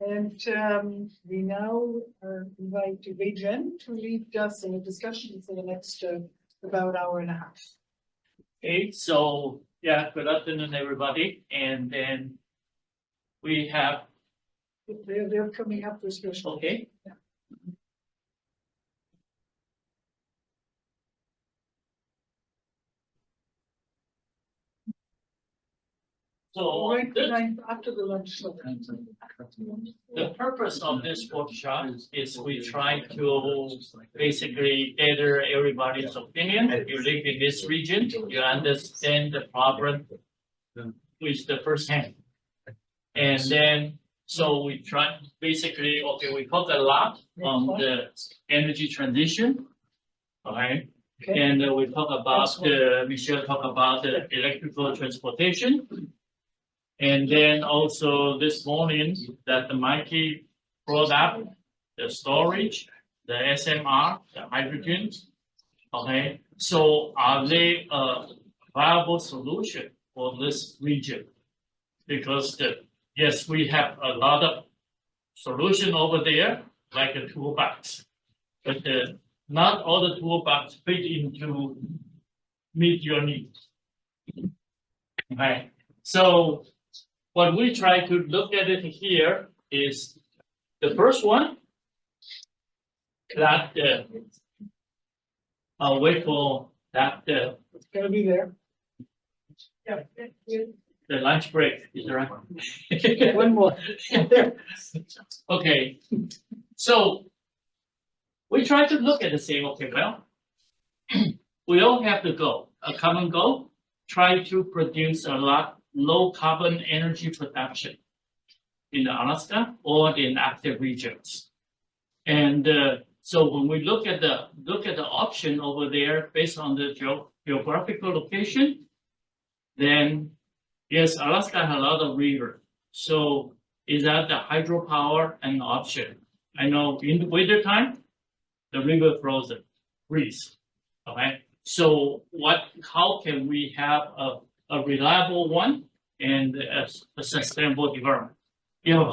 And we now invite Wei Jen to lead us in a discussion for the next about hour and a half. Okay, so yeah, good afternoon, everybody. And then we have, They're coming up with special. okay. Yeah. So Right behind, after the lunch. the purpose of this workshop is we try to basically gather everybody's opinion. You live in this region, you understand the problem with the first hand. And then, so we try basically, okay, we talk a lot on the energy transition. Okay. Okay. And we talk about Michelle talk about the electrical transportation. And then also this morning that the Mikey brought up the storage, the SMR, the hydrogen. Okay, so are they a viable solution for this region? Because yes, we have a lot of solution over there, like a toolbox, but not all the toolbox fit into meet your needs. Okay, so what we try to look at it here is the first one that I'll wait for that It's gonna be there. Yeah. the lunch break is right. One more. Okay, so we try to look at the same. Okay, well, we all have the goal, a common goal, try to produce a lot low carbon energy production in Alaska or in active regions. And so when we look at the option over there based on the geographical location, then yes, Alaska has a lot of river. So is that the hydropower an option? I know in the winter time, the river frozen, freeze. Okay. So how can we have a reliable one and a sustainable development? You have a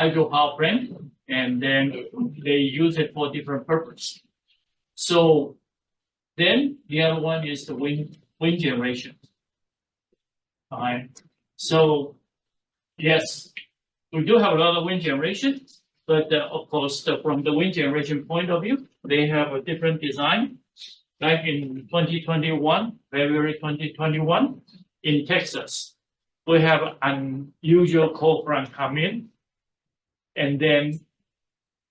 hydropower plant, and then they use it for different purpose. So then the other one is the wind generation. All right. So yes, we do have a lot of wind generation, but of course, from the wind generation point of view, they have a different design. Like in 2021, February 2021, in Texas, we have unusual cold front come in, and then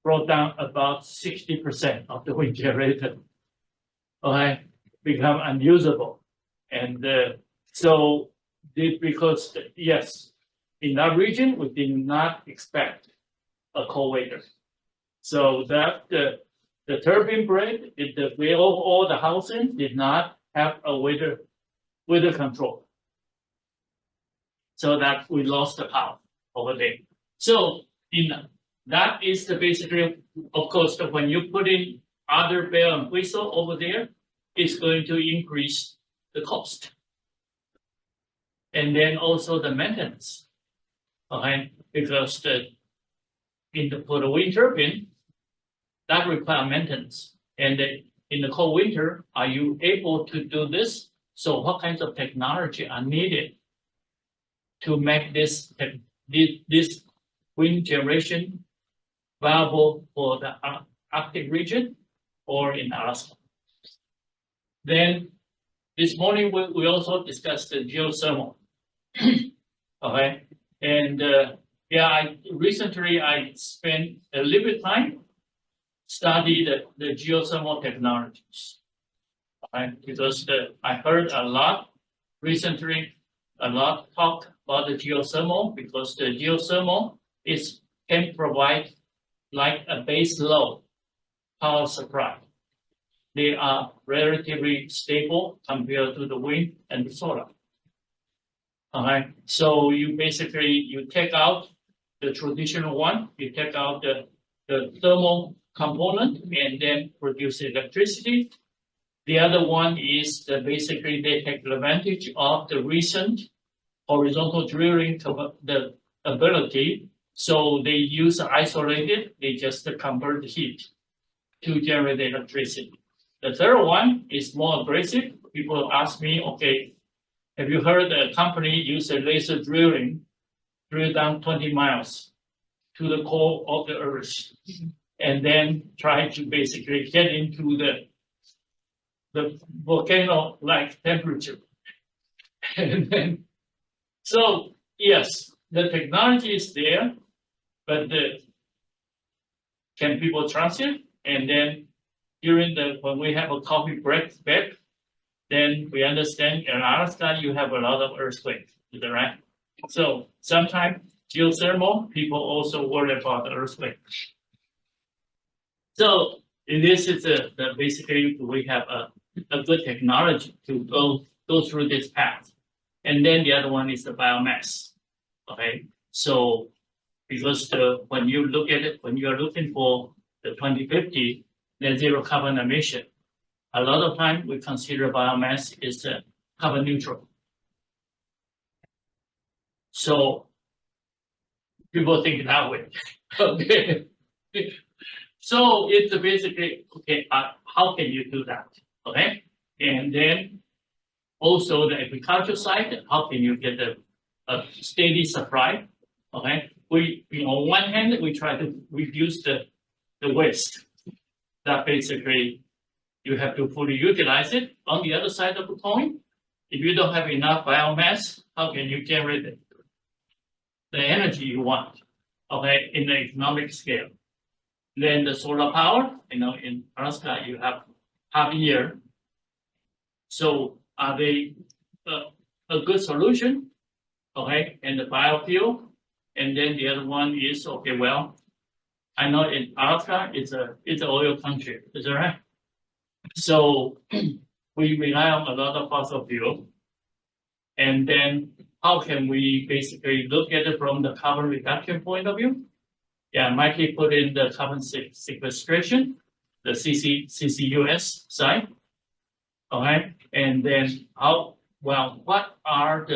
brought down about 60% of the wind generated. Okay, become unusable, and so because yes, in that region we did not expect a cold winter, so that the turbine blade, all the housing did not have a weather control. So that we lost the power over there. So that is the basically, of course, when you put in other bell and whistle over there, it's going to increase the cost. And then also the maintenance. Okay, because for the wind turbine, that requires maintenance. And in the cold winter, are you able to do this? So what kinds of technology are needed to make this wind generation viable for the Arctic region or in Alaska? Then this morning we also discussed the geothermal. Okay, and yeah, recently I spent a little bit time study the geothermal technologies. Okay, because I heard a lot recently, a lot talk about the geothermal, because the geothermal can provide like a base load power supply. They are relatively stable compared to the wind and the solar. Okay, so you take out the traditional one, you take out the thermal component and then produce electricity. The other one is basically they take advantage of the recent horizontal drilling the ability. So they use isolated, they just convert the heat to generate electricity. The third one is more aggressive. People ask me, okay, have you heard a company use a laser drilling, drill down 20 miles to the core of the earth, and then try to basically get into the volcano-like temperature. And then, so yes, the technology is there, but can people trust it? And then during when we have a coffee break back, then we understand in Alaska you have a lot of earthquakes, is that right? So sometimes geothermal, people also worry about the earthquake. So this is basically we have a good technology to go through this path. And then the other one is the biomass. Okay, so because when you look at it, when you are looking for the 2050 net zero carbon emission, a lot of time we consider biomass is carbon neutral. So people think that way. Okay. So it's basically okay. How can you do that? Okay, and then also the agriculture side. How can you get a steady supply? Okay, on one hand we try to reduce the waste. That basically you have to fully utilize it. On the other side of the coin, if you don't have enough biomass, how can you generate the energy you want? Okay, in the economic scale. Then the solar power, in Alaska you have half a year. So are they a good solution? Okay, and the biofuel, and then the other one is okay. Well, I know in Alaska it's an oil country, is that right? So we rely on a lot of fossil fuel, and then how can we basically look at it from the carbon reduction point of view? Yeah, Mikey put in the carbon sequestration, the CCUS side. Okay, and then what are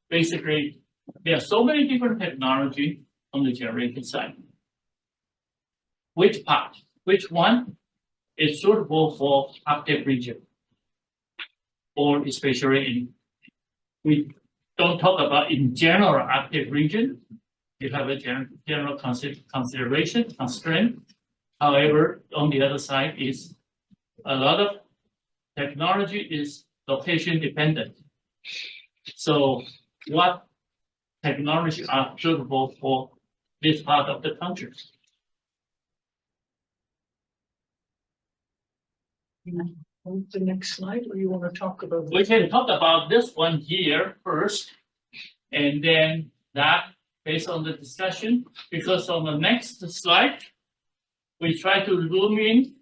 basically, there are so many different technology on the generation side. Which one is suitable for Arctic region? Or especially we don't talk about in general Arctic region. You have a general constraint. However, on the other side is a lot of technology is location dependent. So what technology are suitable for this part of the country? Move to the next slide, or you want to talk about? We can talk about this one here first, and then that based on the discussion, because on the next slide, we try to zoom in.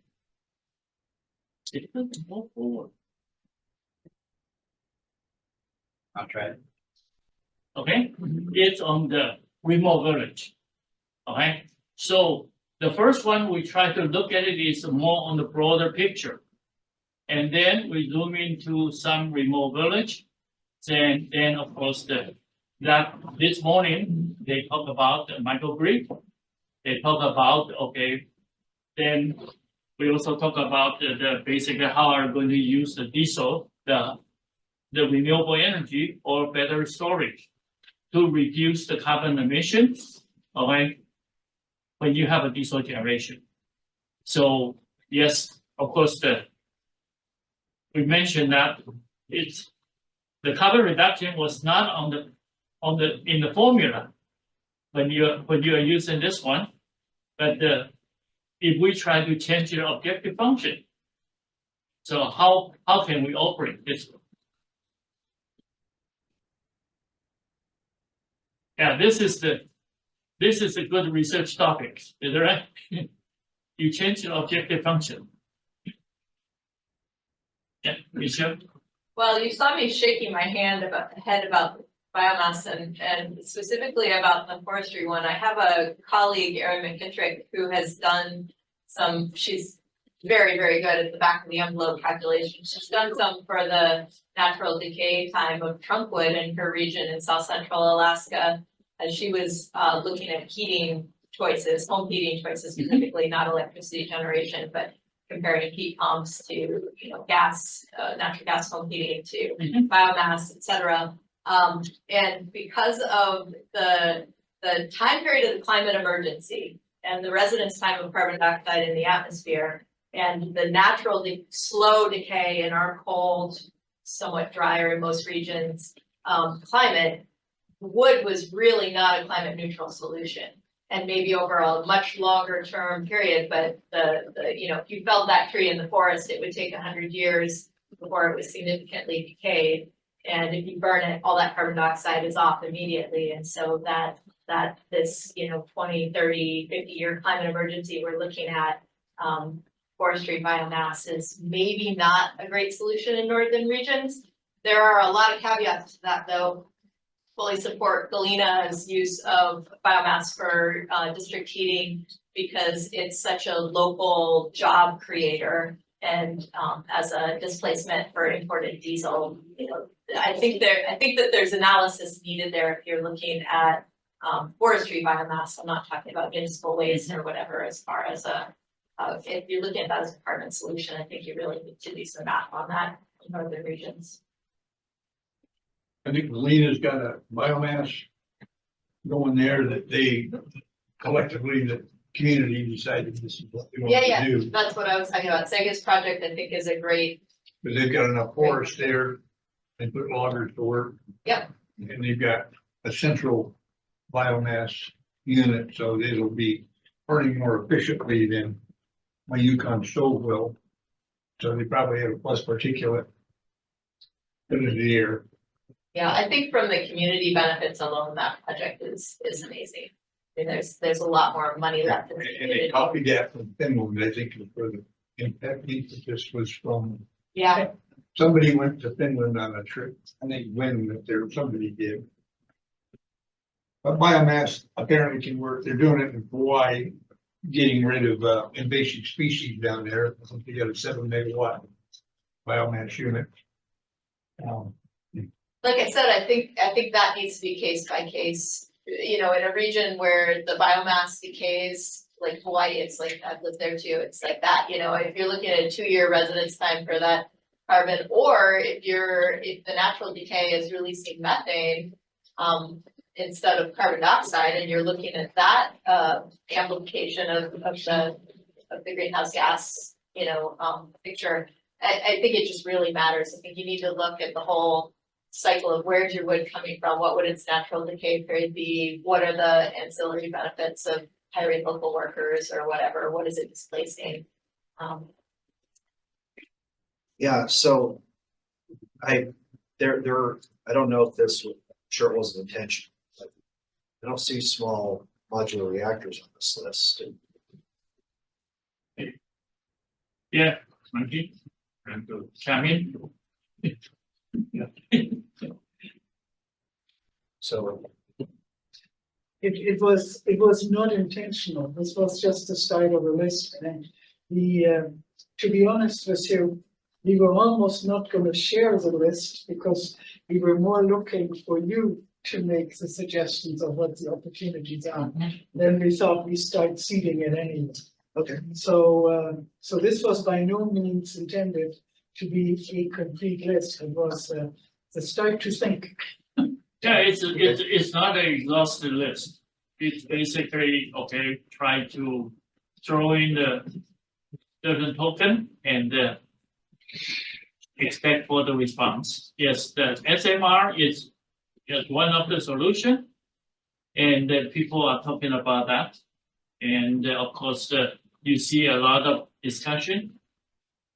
It doesn't move forward. I'll try it. Okay, it's on the remote village. Okay, so the first one we try to look at it is more on the broader picture. And then we zoom into some remote village. Then of course this morning they talk about the microgrid. They talk about then we also talk about the basically how are we going to use the diesel, the renewable energy or battery storage to reduce the carbon emissions. Okay, when you have a diesel generation. So yes, of course we mentioned that the carbon reduction was not in the formula when you are using this one, but if we try to change the objective function, so how can we operate this one? Yeah, this is a good research topic, is that right? You change the objective function. Yeah, Michelle? Well, you saw me shaking my head about biomass and specifically about the forestry one. I have a colleague, Erin McKittrick, who has done she's very, very good at the back of the envelope calculation. She's done some for the natural decay time of trunkwood in her region in south central Alaska. And she was looking at heating choices, home heating choices specifically, not electricity generation, but comparing heat pumps to, you know, gas, natural gas home heating to biomass, et cetera. And because of the time period of the climate emergency and the residence time of carbon dioxide in the atmosphere and the natural slow decay in our cold, somewhat drier in most regions, climate, wood was really not a climate neutral solution. And maybe over a much longer term period, but the you know, if you felled that tree in the forest, it would take 100 years before it was significantly decayed. And if you burn it, all that carbon dioxide is off immediately. And so that this, you know, 20, 30, 50-year climate emergency we're looking at, forestry biomass is maybe not a great solution in northern regions. There are a lot of caveats to that, though. Fully support Galena's use of biomass for district heating because it's such a local job creator and as a displacement for imported diesel. You know, I think that there's analysis needed there if you're looking at forestry biomass. I'm not talking about municipal waste or whatever. As far as if you're looking at that as a carbon solution, I think you really need to do some math on that in northern regions. I think Galena's got a biomass going there that they collectively, the community decided this is what they want to do. That's what I was talking about. Sega's project, I think, is a great. Because they've got enough forest there, they put loggers to work. Yep. And they've got a central biomass unit, so it'll be burning more efficiently than my Yukon stove will. So they probably have a plus particulate in the air. Yeah, I think from the community benefits alone, that project is amazing. I mean, there's a lot more money left in the And they community. copied that from Finland, I think, for the impact this was from. Yeah, Somebody went to Finland on a trip, I think when there, somebody did. But biomass apparently can work, they're doing it in Hawaii, getting rid of invasive species down there. I think they got a 7 megawatt biomass unit. like I said, I think that needs to be case by case. You know, in a region where the biomass decays, like Hawaii, it's like, I've lived there too, it's like that, you know, if you're looking at a 2-year residence time for that carbon, or if the natural decay is releasing methane, instead of carbon dioxide, and you're looking at that, amplification of the greenhouse gas, you know, picture, I think it just really matters. I think you need to look at the whole cycle of where's your wood coming from, what would its natural decay period be, what are the ancillary benefits of hiring local workers or whatever, what is it displacing? Yeah, so I don't know if this sure it wasn't intentional, but I don't see small modular reactors on this list. Yeah, Frankie, and chime in. So It was not intentional. This was just the start of a list, and to be honest with you, we were almost not going to share the list because we were more looking for you to make the suggestions of what the opportunities are. Then we thought we start seeding it anyway. okay, So this was by no means intended to be a complete list. It was the start to think. Yeah, it's not an exhaustive list. It's basically, okay, try to throw in the certain token and expect for the response. Yes, the SMR is one of the solution. And people are talking about that. And of course, you see a lot of discussion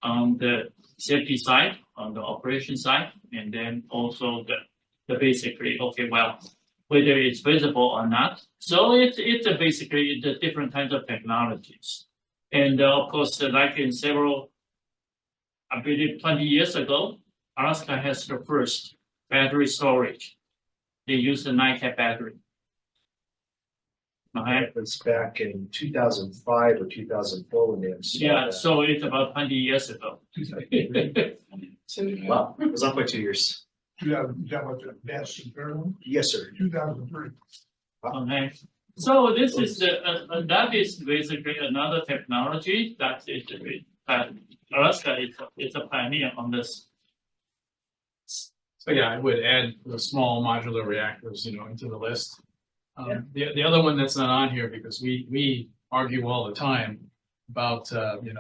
on the safety side, on the operation side, and then also the basically, okay, well, whether it's visible or not. So it's basically the different kinds of technologies. And of course, like in several, I believe 20 years ago, Alaska has the first battery storage. They use the NiCad battery. Okay. It was back in 2005 or 2004 when they installed Yeah, that. so it's about 20 years ago. So, Wow, it was up by 2 years. 2000, is that what the best in Fairfield? Yes, sir. 2003. Okay, so this is that is basically another technology that is, Alaska is a pioneer on this. So yeah, I would add the small modular reactors, into the list. The other one that's not on here, because we argue all the time about,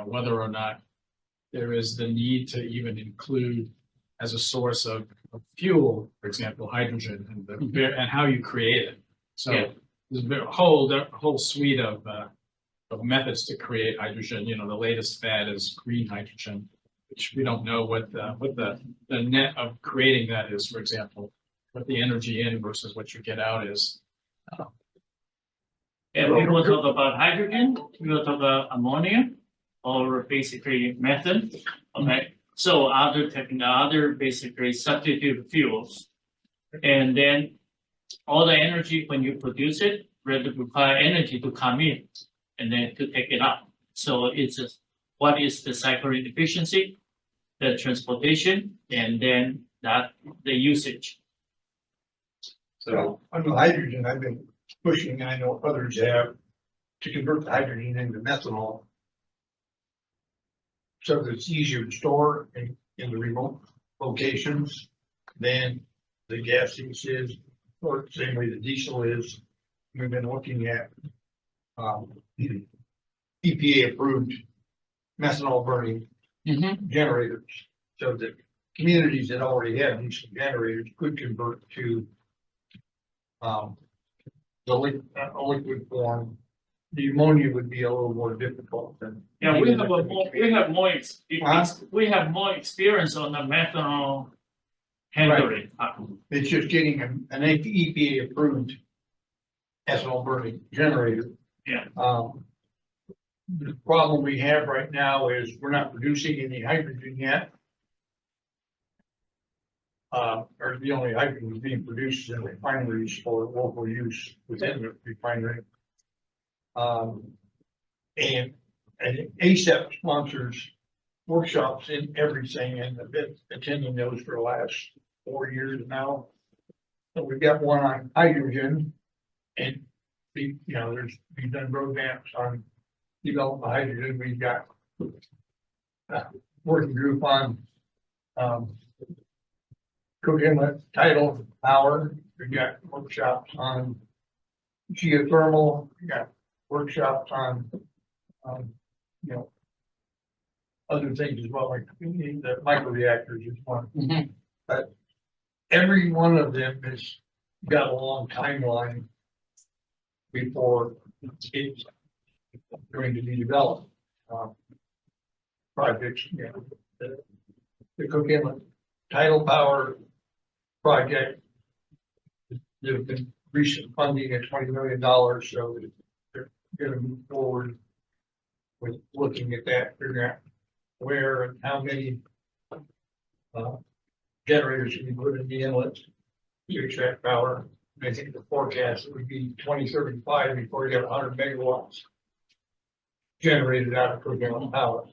whether or not there is the need to even include as a source of fuel, for example, hydrogen and how you create it. So Yeah. there's a whole suite of methods to create hydrogen. The latest fad is green hydrogen, which we don't know what the net of creating that is, for example, what the energy in versus what you get out is. And we will talk about hydrogen, we will talk about ammonia, or basically methane, okay? So other basically substitute fuels. And then all the energy, when you produce it, require energy to come in and then to take it out. So it's what is the cycle efficiency, the transportation, and then the usage. So on the hydrogen, I've been pushing, and I know others have, to convert the hydrogen into methanol. So that it's easier to store in the remote locations than the gas is, or the same way the diesel is. We've been looking at EPA approved methanol burning generators. So that communities that already have diesel generators could convert to the liquid form. The ammonia would be a little more difficult than. Yeah, we have more experience on the methanol handling. It's just getting an EPA approved ethanol burning generator. Yeah. The problem we have right now is we're not producing any hydrogen yet. Or the only hydrogen being produced in refineries for local use within the refinery. And ASAP sponsors workshops in everything, and I've been attending those for the last 4 years now. So we've got one on hydrogen, and we've done roadmaps on developing hydrogen. We've got a working group on Cook Inlet tidal power. We've got workshops on geothermal. We got workshops on other things as well, like the microreactors is one. But every one of them has got a long timeline before it's going to be developed. Projects, the Cook Inlet tidal power project. There's been recent funding at $20 million, so they're going to move forward with looking at that, figuring out where and how many generators should be put in the inlet to extract power. And I think the forecast would be 2035 before you have 100 megawatts generated out of Cook Inlet power.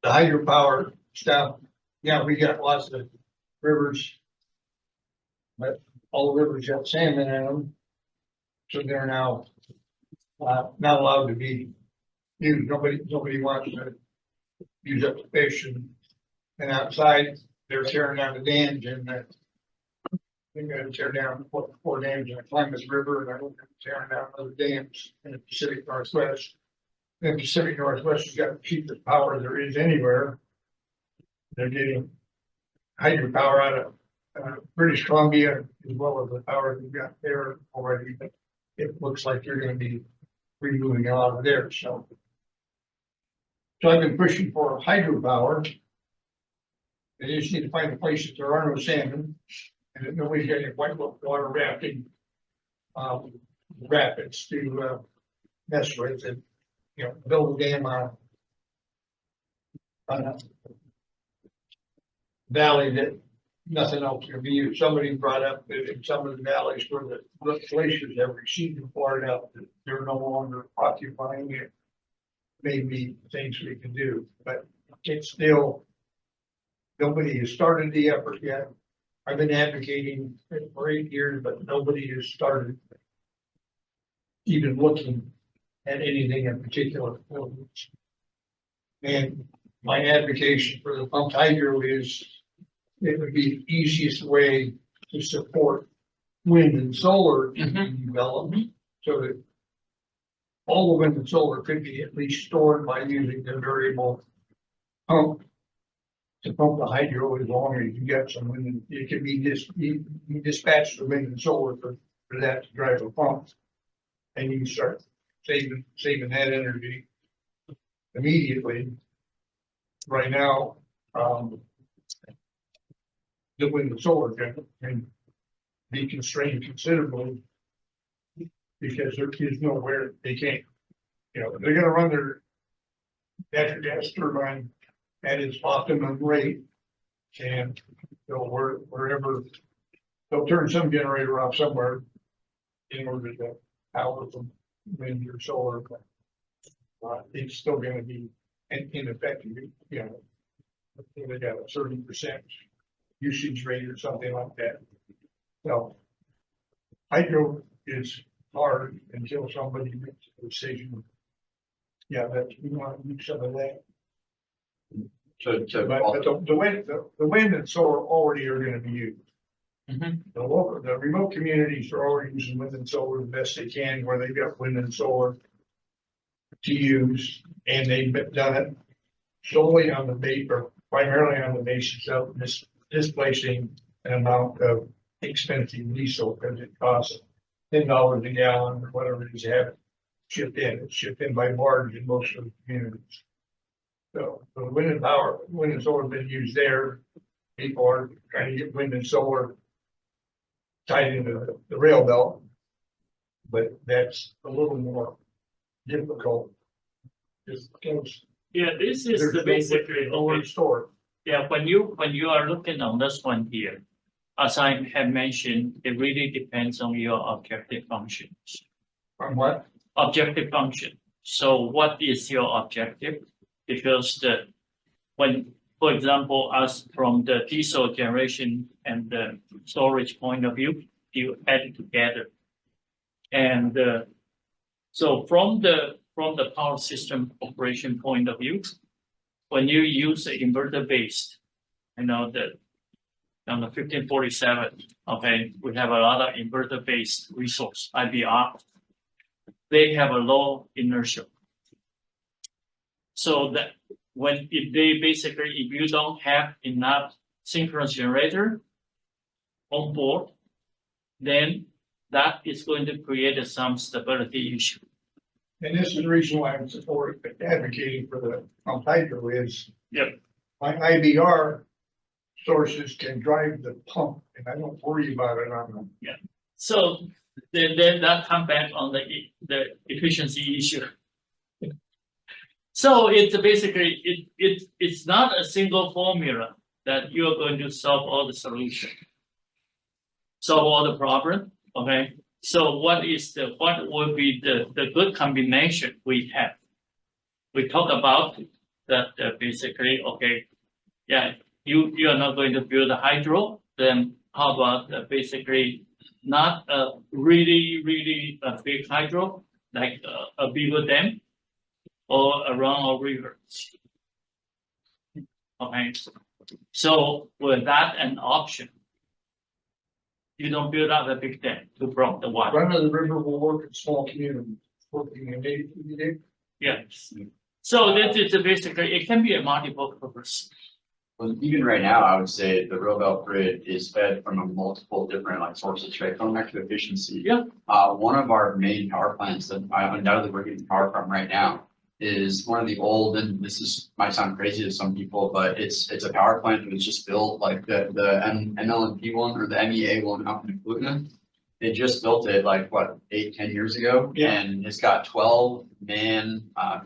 The hydropower stuff, yeah, we got lots of rivers, but all the rivers got salmon in them, so they're now not allowed to be used. Nobody wants to use up the fish, and outside they're tearing down the dams, and they're going to tear down four dams in the Columbus River, and they're looking at tearing down other dams in the Pacific Northwest. The Pacific Northwest has got the cheapest power there is anywhere. They're getting hydropower out of British Columbia, as well as the power they've got there already. But it looks like they're going to be removing a lot of there. So I've been pushing for hydropower. They just need to find a place that there are no salmon, and that nobody's got any whitewater rafting rapids to mess with, and build a dam on a valley that nothing else can be used. Somebody brought up that in some of the valleys where the glaciers have receded far enough that they're no longer occupying it. Maybe things we can do, but it's still, nobody has started the effort yet. I've been advocating it for 8 years, but nobody has started even looking at anything in particular. And my advocation for the pumped hydro is it would be the easiest way to support wind and solar development, so that all the wind and solar could be at least stored by using the variable pump to pump the hydro as long as you get some wind. It can be you dispatch the wind and solar for that to drive a pump. And you start saving that energy immediately. Right now, the wind and solar can be constrained considerably because there is nowhere they can't, they're gonna run their natural gas turbine at its optimum rate. And wherever, they'll turn some generator off somewhere in order to power from wind or solar. It's still gonna be ineffective, they got a 30% usage rate or something like that. So hydro is hard until somebody makes a decision. Yeah, we want to do some of that. But the wind and solar already are gonna be used. The remote communities are already using wind and solar the best they can, where they've got wind and solar to use, and they've done it solely on the base, or primarily on the basis of displacing an amount of expensive diesel, because it costs $10 a gallon or whatever it is to have it shipped in. It's shipped in by barge in most of the communities. So the wind and solar have been used there. People are trying to get wind and solar tied into the rail belt, but that's a little more difficult. Just because this is there's the basically, lower store. when you are looking on this one here, as I have mentioned, it really depends on your objective functions. On what? Objective function. So what is your objective? Because for example, as from the diesel generation and the storage point of view, you add it together. And so from the power system operation point of view, when you use the inverter based, on the 1547, okay, we have a lot of inverter based resource, IBR. They have a low inertia. So that if you don't have enough synchronous generator on board, then that is going to create some stability issue. And this is the reason why I'm advocating for the pumped hydro is. Yep. My IBR sources can drive the pump, and I don't worry about it on them. So then that come back on the efficiency issue. So it's basically it's not a single formula that you are going to solve all the solution, solve all the problem. Okay. So what would be the good combination we have? We talk about that basically, okay, you are not going to build a hydro, then how about basically not a really big hydro, like a beaver dam or around a river. Okay, so with that an option, you don't build up a big dam to block the water. Run of the river will work in small communities, working in native. Yes. So this is basically, it can be a multiple purpose. Well, even right now, I would say the rail belt grid is fed from a multiple different sources, right? Coming back to efficiency. Yeah. One of our main power plants that I undoubtedly we're getting power from right now is one of the old, and this might sound crazy to some people, but it's a power plant that was just built like the MLMP one or the MEA one up in Clutton. They just built it 8-10 years ago, Yeah. and it's got 12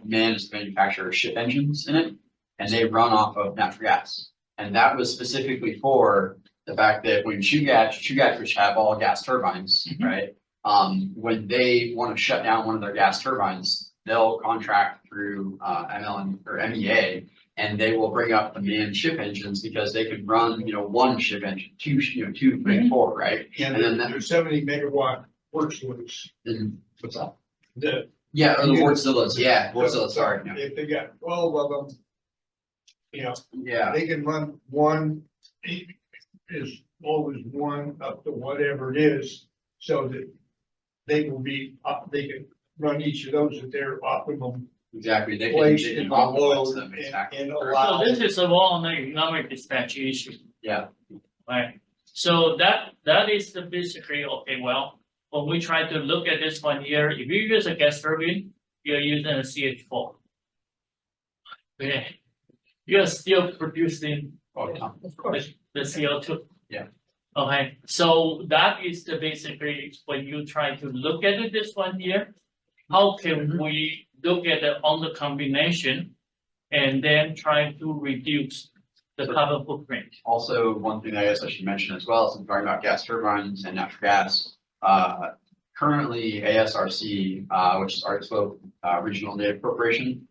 manufacturer ship engines in it, and they run off of natural gas. And that was specifically for the fact that when Chugach, which have all gas turbines, right? When they want to shut down one of their gas turbines, they'll contract through ML or MEA, and they will bring up the manned ship engines because they can run, one ship engine, two, 3, 4, right? And then there's 70 megawatt works orders. And what's up? The Yeah, or the Yeah. Wardzillas, yeah, Wardzillas, sorry. Yeah. If they got 12 of them, Yeah, they can run one, as low as one up to whatever it is, so that they will be, they can run each of those at their optimum exactly. They place can in the optimize load them, exactly. and So allow. this is a all economic dispatch issue, Yeah, right? So that is the basically, okay, well, when we try to look at this one here, if you use a gas turbine, you're using a CH4. Okay, you're still producing oh, yeah. Of course. the CO2. Yeah. Okay, so that is the basically when you try to look at it, this one here, how can we look at it on the combination and then try to reduce the carbon footprint? Also, one thing I guess I should mention as well, since we're talking about gas turbines and natural gas. Currently ASRC, which is Artsville Regional Native Corporation,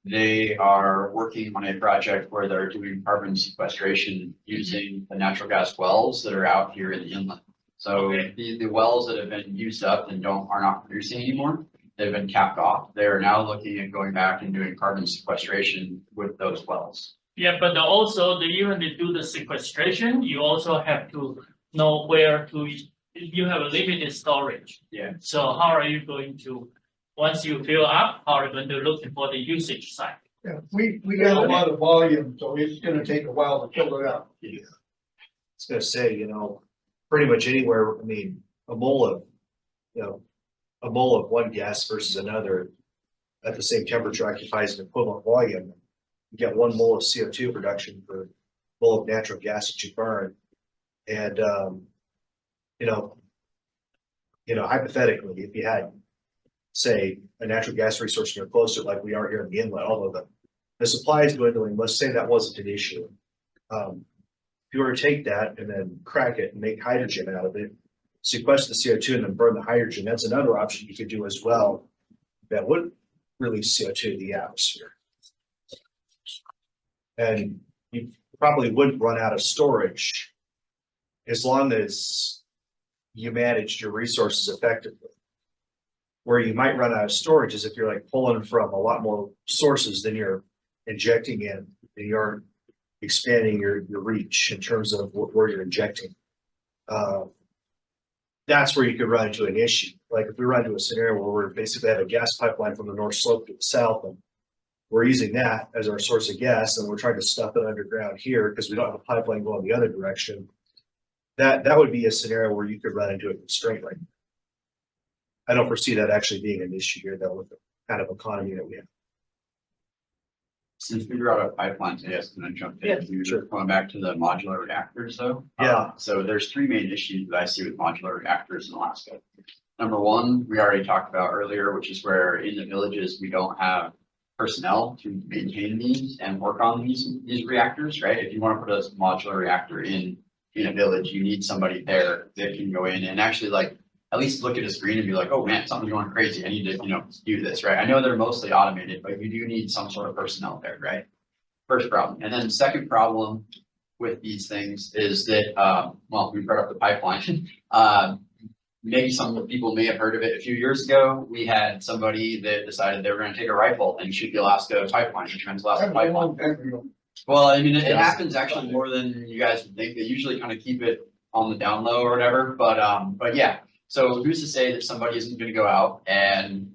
they are working on a project where they're doing carbon sequestration using the natural gas wells that are out here in the inlet. So Okay. the wells that have been used up and are not producing anymore, they've been capped off. They are now looking at going back and doing carbon sequestration with those wells. Yeah, but also even to do the sequestration, you also have to know where to, you have a limited storage. Yeah. So how are you going to, once you fill up, how are you going to look for the usage side? Yeah, we got a lot of volume, so it's gonna take a while to fill it up. I was gonna say, pretty much anywhere, I mean, a mole of one gas versus another at the same temperature occupies an equivalent volume. You get 1 mole of CO2 production per mole of natural gas that you burn. And, hypothetically, if you had, say, a natural gas resource near closer, like we are here in the inlet, although the supply is dwindling, let's say that wasn't an issue. If you were to take that and then crack it and make hydrogen out of it, sequester the CO2 and then burn the hydrogen, that's another option you could do as well. That would release CO2 to the atmosphere. And you probably wouldn't run out of storage as long as you managed your resources effectively. Where you might run out of storage is if you're like pulling from a lot more sources than you're injecting in, and you're expanding your reach in terms of where you're injecting. That's where you could run into an issue. Like if we run into a scenario where we basically have a gas pipeline from the north slope to the south, and we're using that as our source of gas, and we're trying to stuff it underground here because we don't have a pipeline going the other direction. That would be a scenario where you could run into a constraint like that. I don't foresee that actually being an issue here though, with the kind of economy that we have. Since we brought up pipelines, I guess, can I jump in? Yeah, We were sure. Going back to the modular reactors though. Yeah. So there's 3 main issues that I see with modular reactors in Alaska. Number one, we already talked about earlier, which is where in the villages, we don't have personnel to maintain these and work on these reactors, right? If you want to put a modular reactor in a village, you need somebody there that can go in and actually at least look at a screen and be like, oh man, something's going crazy. I need to, do this, right? I know they're mostly automated, but you do need some sort of personnel there, right? First problem. And then second problem with these things is that, we brought up the pipeline. Maybe some people may have heard of it a few years ago. We had somebody that decided they were going to take a rifle and shoot the Alaska pipeline, the Trans-Alaska That was a pipeline. long time ago. Well, I mean, it happens actually more than you guys would think. They usually kind of keep it on the down low or whatever, but yeah. So who's to say that somebody isn't gonna go out and,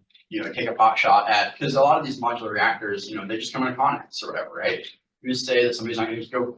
take a pot shot at, because a lot of these modular reactors, they just come in connects or whatever, right? Who's to say that somebody's not gonna just go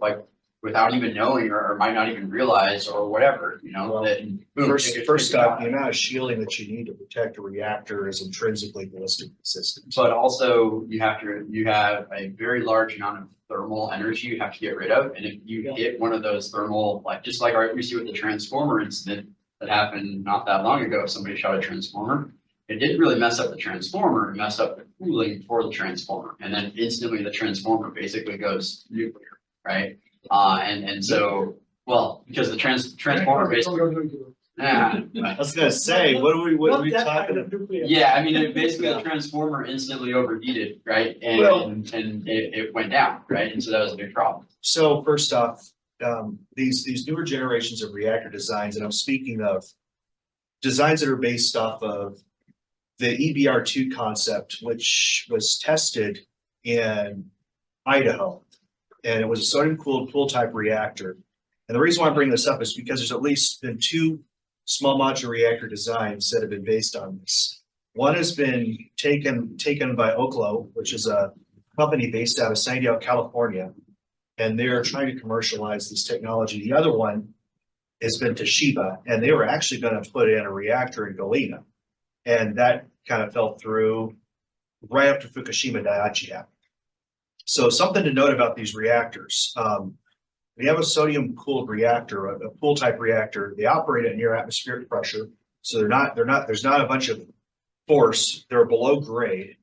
without even knowing or might not even realize or whatever, Well, that. boom, First take off, a the shot. amount of shielding that you need to protect a reactor is intrinsically ballistic systems. But also you have a very large amount of thermal energy you have to get rid of. And if you hit one of those thermal, just like we see with the transformer incident that happened not that long ago, somebody shot a transformer. It didn't really mess up the transformer, it messed up the cooling for the transformer. And then instantly the transformer basically goes nuclear, right? And so Well, because the transformer basically, yeah, I was gonna say, what are Not we that kind talking? of nuclear. yeah, I mean, it basically the transformer instantly overheated, right? Well- And it went down, right? And so that was a big problem. So first off, these newer generations of reactor designs, and I'm speaking of designs that are based off of the EBR2 concept, which was tested in Idaho. And it was a sodium cooled pool type reactor. And the reason why I bring this up is because there's at least been 2 small modular reactor designs that have been based on this. One has been taken by Oklo, which is a company based out of San Diego, California. And they're trying to commercialize this technology. The other one has been Toshiba, and they were actually going to put in a reactor in Galena. And that kind of fell through right after Fukushima Daiichi happened. So something to note about these reactors. We have a sodium cooled reactor, a pool type reactor. They operate at near atmospheric pressure. So there's not a bunch of force. They're below grade.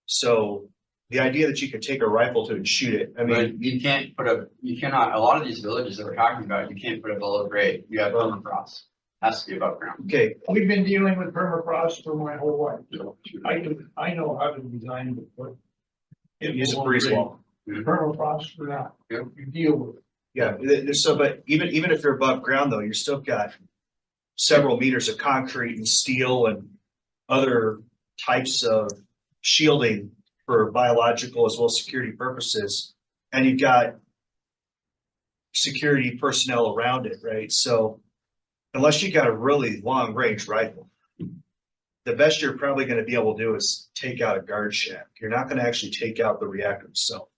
So the idea that you could take a rifle to and shoot it, I mean, But you cannot, a lot of these villages that we're talking about, you can't put it below grade. You have permafrost. Has to be above ground. okay, We've been dealing with permafrost for my whole life, so I know how to design it, but. use a freeze wall. Permafrost for that, Yep. you deal with it. Yeah, so, but even if you're above ground though, you're still got several meters of concrete and steel and other types of shielding for biological as well as security purposes. And you've got security personnel around it, right? So unless you got a really long range rifle, the best you're probably going to be able to do is take out a guard shack. You're not going to actually take out the reactor itself.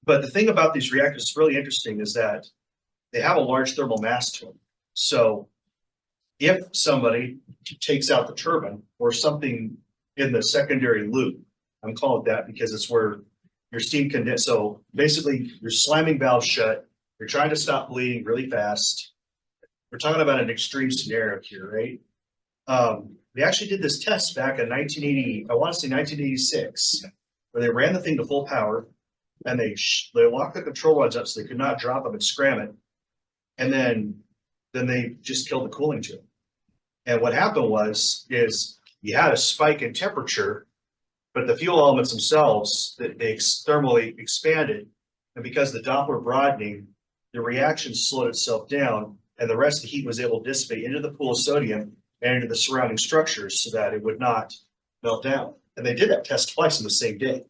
But the thing about these reactors that's really interesting is that they have a large thermal mass to them. So if somebody takes out the turbine or something in the secondary loop, I'm calling it that because it's where your steam condense. So basically you're slamming valves shut. You're trying to stop bleeding really fast. We're talking about an extreme scenario here, right? They actually did this test back in 1980, I want to say 1986, where they ran the thing to full power and they locked the control rods up so they could not drop them and scram it. And then they just killed the cooling tube. And what happened is you had a spike in temperature, but the fuel elements themselves, they thermally expanded. And because the Doppler broadening, the reaction slowed itself down and the rest of the heat was able to dissipate into the pool of sodium and into the surrounding structures so that it would not melt down. And they did that test twice in the same day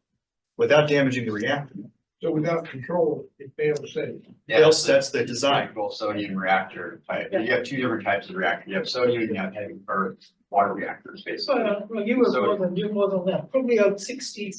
without damaging the reactor. So without control, it fails safe. That's the design. Typical sodium reactor type. You have 2 different types of reactor. You have sodium and you have heavy or water reactors, basically. Well, you were more than that, probably about 60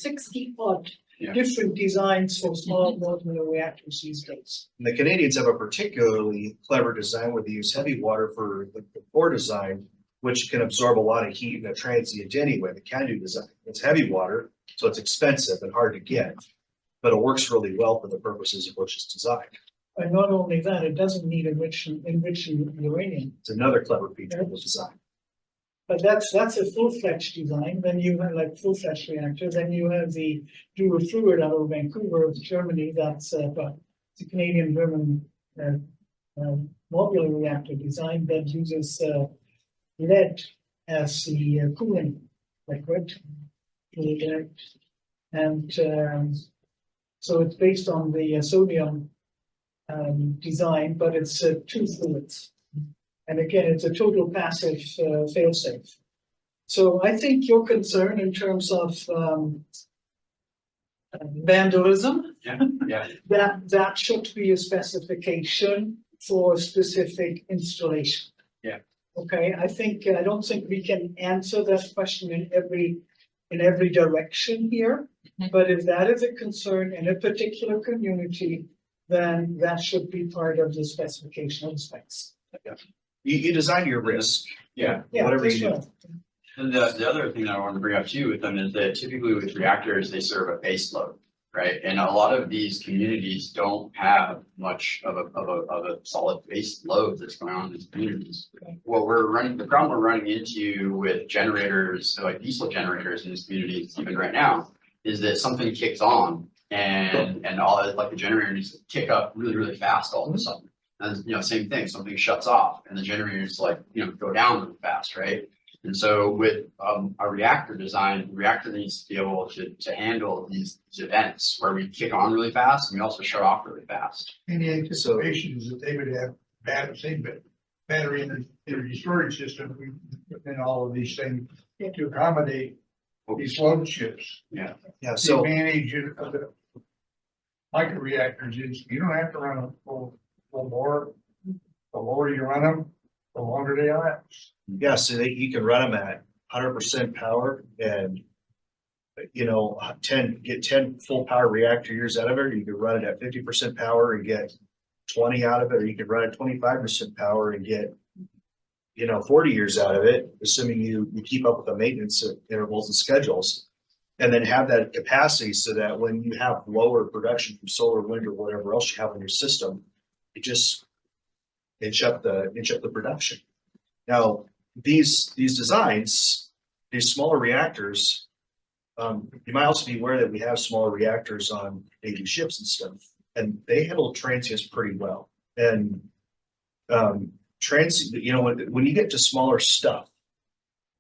odd Yeah. different designs for small modular reactors these days. And the Canadians have a particularly clever design where they use heavy water for the core design, which can absorb a lot of heat in a transient anyway, the CANDU design. It's heavy water, so it's expensive and hard to get, but it works really well for the purposes of which it's designed. And not only that, it doesn't need enriching uranium. It's another clever feature of the design. But that's a full-fledged design. Then you have like full-fledged reactor. Then you have the dual fluid out of Vancouver, Germany. That's the Canadian-German modular reactor design that uses lead as the cooling liquid. And so it's based on the sodium design, but it's 2 fluids. And again, it's a total passive failsafe. So I think your concern in terms of vandalism, Yeah. that should be a specification for specific installation. Yeah. Okay, I don't think we can answer that question in every direction here. But if that is a concern in a particular community, then that should be part of the specification of the specs. You design your risk. Yeah. Yeah, Whatever that's you do. right. And the other thing that I want to bring up too with them is that typically with reactors, they serve a base load, right? And a lot of these communities don't have much of a solid base load that's going on in these communities. The problem we're running into with generators, so like diesel generators in these communities, even right now, is that something kicks on And all that, like the generator needs to kick up really, really fast all of a sudden. And, you know, same thing, something shuts off and the generators like, you know, go down really fast, right? And so with a reactor design, the reactor needs to be able to handle these events where we kick on really fast and we also shut off really fast. Any anticipation is that they would have battery energy storage system, we put in all of these things to accommodate these load shifts. Yeah, The so, advantage of the micro reactors is you don't have to run them full bore. The lower you run them, the longer they last. yeah, so that you can run them at 100% power and, you know, get 10 full power reactor years out of it. You could run it at 50% power and get 20 out of it, or you could run at 25% power and get, you know, 40 years out of it, assuming you keep up with the maintenance intervals and schedules. And then have that capacity so that when you have lower production from solar, wind, or whatever else you have in your system, it just inch up the production. Now, these designs, these smaller reactors, you might also be aware that we have smaller reactors on Navy ships and stuff, and they handle transients pretty well. And you know, when you get to smaller stuff,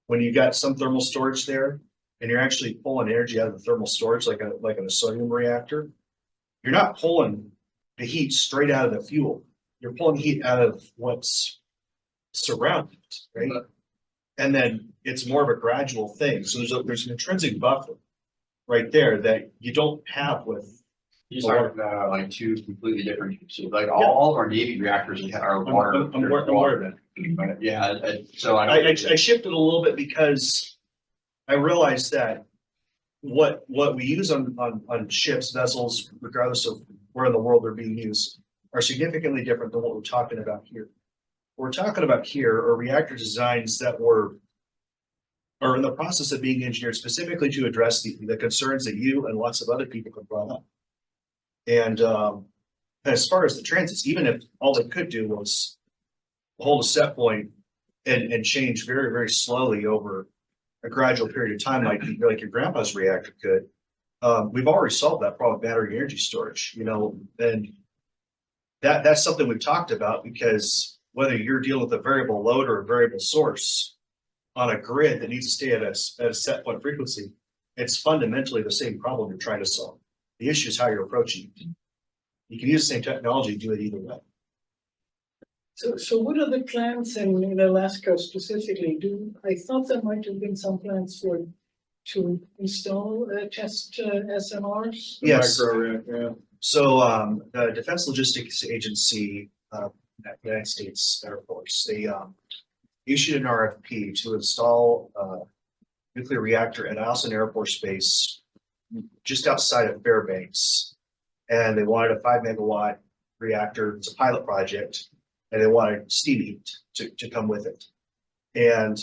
when you got some thermal storage there, and you're actually pulling energy out of the thermal storage, like in a sodium reactor, you're not pulling the heat straight out of the fuel. You're pulling heat out of what's surrounding it, right? And then it's more of a gradual thing. So there's an intrinsic buffer right there that you don't have with. These are like two completely different, so like all of our Navy reactors are water. I'm aware of that. But yeah, so I shifted a little bit because I realized that what we use on ships, vessels, regardless of where in the world they're being used, are significantly different than what we're talking about here. What we're talking about here are reactor designs that are in the process of being engineered specifically to address the concerns that you and lots of other people have brought up. And as far as the transits, even if all they could do was hold a set point and change very, very slowly over a gradual period of time, like your grandpa's reactor could, we've already solved that problem with battery energy storage, you know, and that's something we've talked about, because whether you're dealing with a variable load or a variable source on a grid that needs to stay at a set point frequency, it's fundamentally the same problem you're trying to solve. The issue is how you're approaching it. You can use the same technology, do it either way. So what are the plans in Alaska specifically? I thought there might have been some plans to install test SMRs? Yes. So the Defense Logistics Agency, United States Air Force, they issued an RFP to install a nuclear reactor at Eielson Air Force Base just outside of Fairbanks. And they wanted a 5 megawatt reactor. It's a pilot project, and they wanted steam heat to come with it. And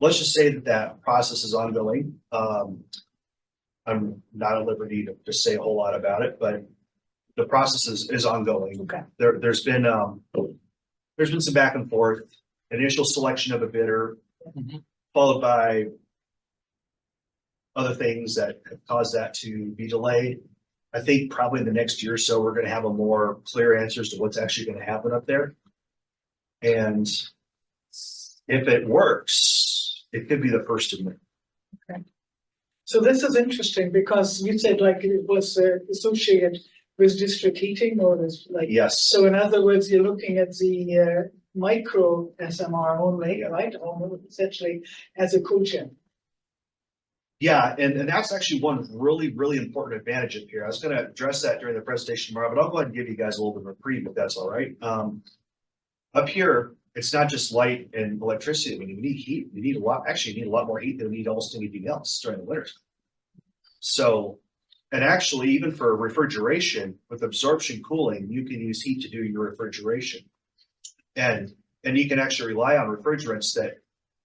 let's just say that process is ongoing. I'm not at liberty to say a whole lot about it, but the process is ongoing. Okay. There's been some back and forth, initial selection of a bidder, followed by other things that have caused that to be delayed. I think probably in the next year or so, we're going to have a more clear answers to what's actually going to happen up there. And if it works, it could be the first of many. Okay. So this is interesting because you said like it was associated with district heating, or was like. Yes. So in other words, you're looking at the micro SMR only, right? Almost essentially as a cogen. Yeah, and that's actually one really, really important advantage up here. I was going to address that during the presentation tomorrow, but I'll go ahead and give you guys a little bit of a preview if that's all right. Up here, it's not just light and electricity. When you need heat, you need a lot. Actually, you need a lot more heat than you need almost anything else during the winter. So, and actually, even for refrigeration with absorption cooling, you can use heat to do your refrigeration, and you can actually rely on refrigerants that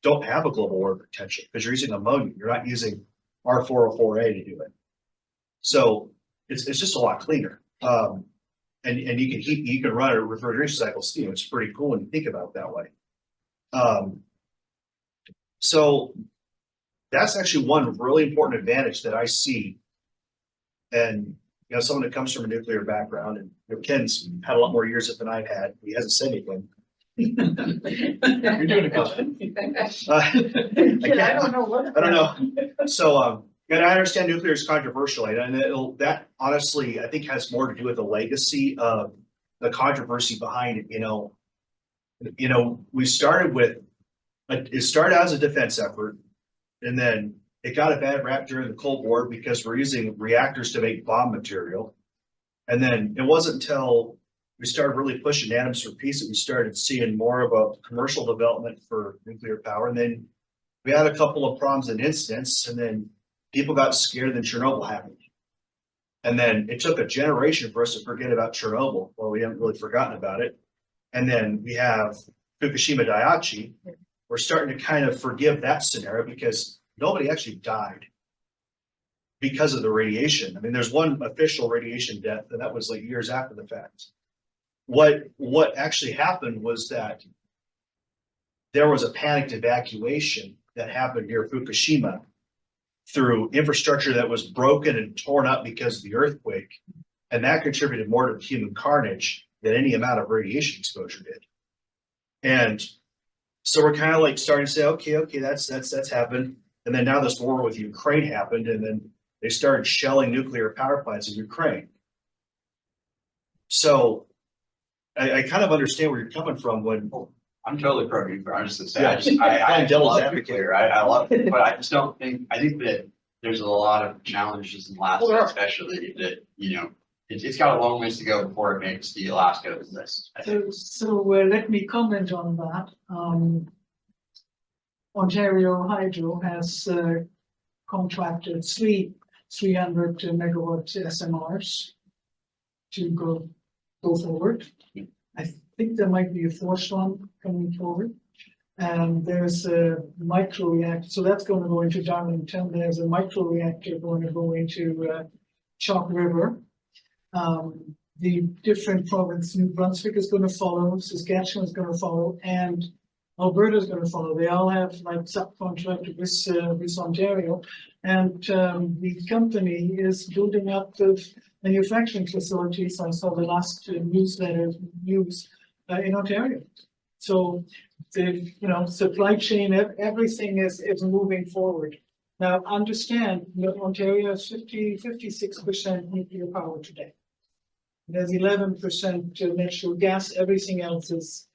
don't have a global warming potential because you're using ammonia. You're not using R404A to do it. So it's just a lot cleaner. And you can run a refrigeration cycle steam. It's pretty cool when you think about it that way. So that's actually one really important advantage that I see And, you know, someone that comes from a nuclear background and, you know, Ken's had a lot more years than I've had. He hasn't said anything. You're doing a good job. Yeah, I don't know what. I don't know. So, and I understand nuclear is controversial, and that honestly, I think has more to do with the legacy of the controversy behind it, you know. You know, we started with, it started out as a defense effort, and then it got a bad rap during the Cold War because we're using reactors to make bomb material. And then it wasn't until we started really pushing atoms for peace that we started seeing more of a commercial development for nuclear power. And then we had a couple of problems and incidents, and then people got scared, and then Chernobyl happened. And then it took a generation for us to forget about Chernobyl. Well, we haven't really forgotten about it. And then we have Fukushima Daiichi. We're starting to kind of forgive that scenario because nobody actually died because of the radiation. I mean, there's one official radiation death, and that was like years after the fact. What actually happened was that there was a panicked evacuation that happened near Fukushima through infrastructure that was broken and torn up because of the earthquake. And that contributed more to human carnage than any amount of radiation exposure did. And so we're kind of like starting to say, okay, that's happened. And then now this war with Ukraine happened, and then they started shelling nuclear power plants in Ukraine. So I kind of understand where you're coming from when. I'm totally pro nuclear. I'm just gonna say, Yeah. I Devil's love advocate. nuclear. I love it, but I just don't think, I think that there's a lot of challenges in Alaska, especially that, you know, it's got a long ways to go before it makes the Alaska business. I think. So let me comment on that. Ontario Hydro has contracted 300 megawatt SMRs to go forward. I think there might be a fourth one coming forward. And there's a micro reactor, so that's going to go into Darlington. There's a micro reactor going to go into Chalk River. The different province, New Brunswick is going to follow, Saskatchewan is going to follow, and Alberta is going to follow. They all have like subcontracted with Ontario, and the company is building up the manufacturing facilities. I saw the last newsletter news in Ontario. So the supply chain, everything is moving forward. Now understand that Ontario has 56% nuclear power today. There's 11% natural gas. Everything else is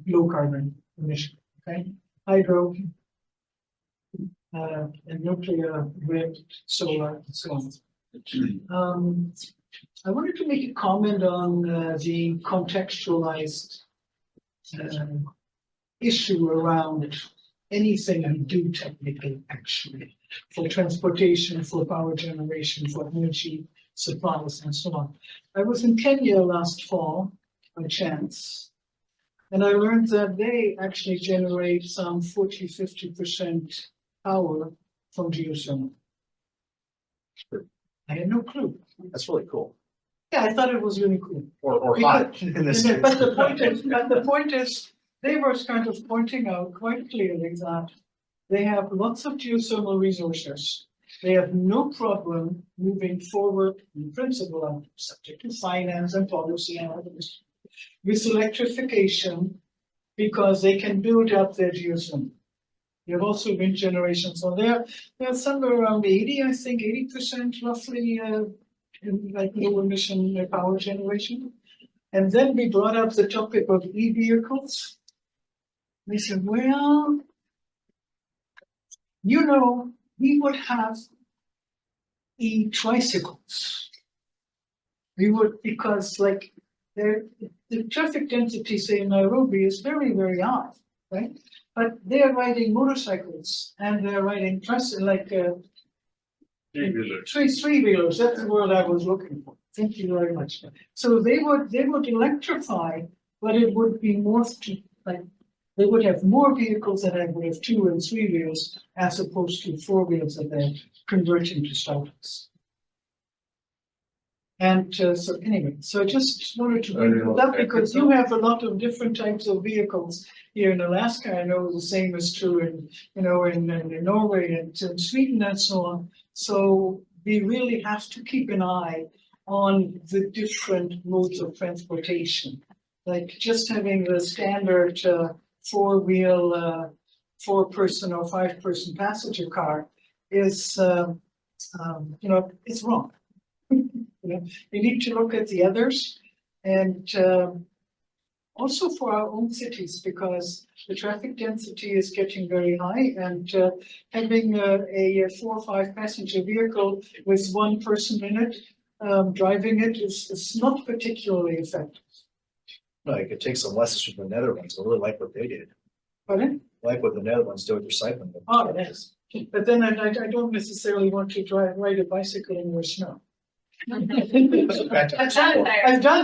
low carbon emission. Okay, hydro and nuclear, wind, solar, and so on. I wanted to make a comment on the contextualized issue around anything you do technically, actually, for transportation, for power generation, for energy supplies, and so on. I was in Kenya last fall by chance, and I learned that they actually generate some 40–50% power from geothermal. I had no clue. That's really cool. Yeah, I thought it was really cool. Or hot in this case. But the point is, they were kind of pointing out quite clearly that they have lots of geothermal resources. They have no problem moving forward in principle, and subject to finance and policy and others, with electrification, because they can build up their geothermal. They have also wind generation, so they're somewhere around 80, I think 80% roughly in like low emission power generation. And then we brought up the topic of e-vehicles. We said, well, we would have e-tricycles. We would, because like the traffic density, say in Nairobi, is very, very high, right? But they're riding motorcycles and they're riding three-wheelers. That's the word I was looking for. Thank you very much. So they would electrify, but it would be more like they would have more vehicles that would have 2 and 3 wheels as opposed to 4 wheels that they're converting to startups. And so anyway, so I just wanted to bring it up because you have a lot of different types of vehicles here in Alaska. I know the same is true in, in Norway and in Sweden and so on. So we really have to keep an eye on the different modes of transportation. Like just having the standard four-wheel, four-person or five-person passenger car is, it's wrong. We need to look at the others and also for our own cities, because the traffic density is getting very high, and having a 4 or 5 passenger vehicle with one person in it, driving it is not particularly effective. No, you could take some lessons from the Netherlands. I really like what they did. Pardon? Like what the Netherlands do with recycling. Oh, yes. But then I don't necessarily want to ride a bicycle in the snow. I've done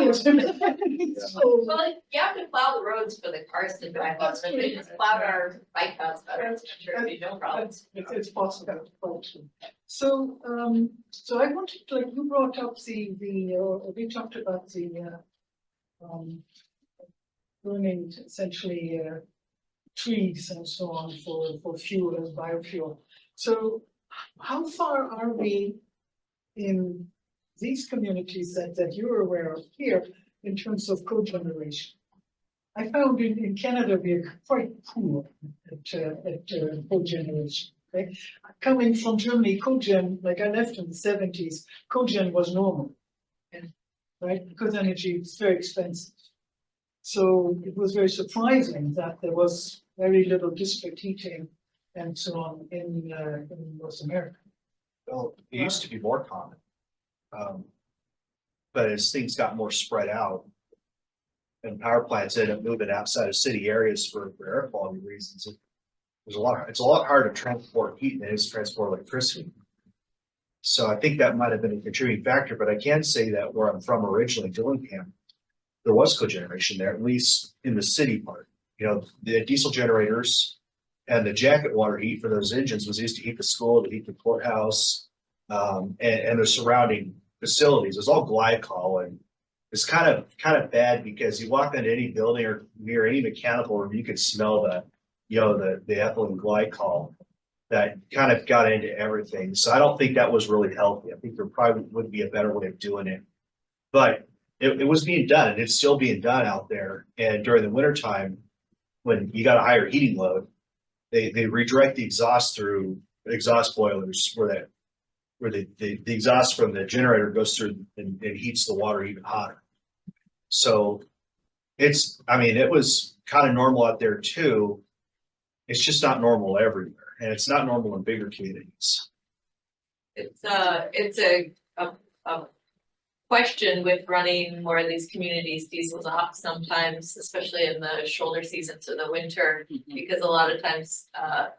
it. So, Well, you have to plow the roads for the cars to drive on, so they just plowed our bike paths better, I'm sure it'd be no problem. It's possible. So, so I wanted to, like, you brought up we talked about the, burning essentially, trees and so on for fuel as biofuel. So how far are we in these communities that you're aware of here in terms of cogeneration? I found in Canada we're quite poor at cogeneration. Okay? Coming from Germany, cogen, like I left in the 70s, cogen was normal, right? Because energy is very expensive. So it was very surprising that there was very little district heating and so on in North America. Well, it used to be more common. But as things got more spread out and power plants ended up moving outside of city areas for air quality reasons, it's a lot harder to transport heat than it is to transport electricity. So I think that might have been a contributing factor, but I can say that where I'm from originally, Dillingham, there was cogeneration there, at least in the city part. The diesel generators and the jacket water heat for those engines was used to heat the school, to heat the courthouse, and the surrounding facilities. It was all glycol, and it's kind of bad because you walk into any building or near any mechanical room, you could smell the ethylene glycol that kind of got into everything. So I don't think that was really healthy. I think there probably would be a better way of doing it, but it was being done, and it's still being done out there. And during the wintertime, when you got a higher heating load, they redirect the exhaust through exhaust boilers where the exhaust from the generator goes through and heats the water even hotter. So it was kind of normal out there too. It's just not normal everywhere, and it's not normal in bigger communities. It's a question with running more of these communities diesels off sometimes, especially in the shoulder seasons of the winter, because a lot of times,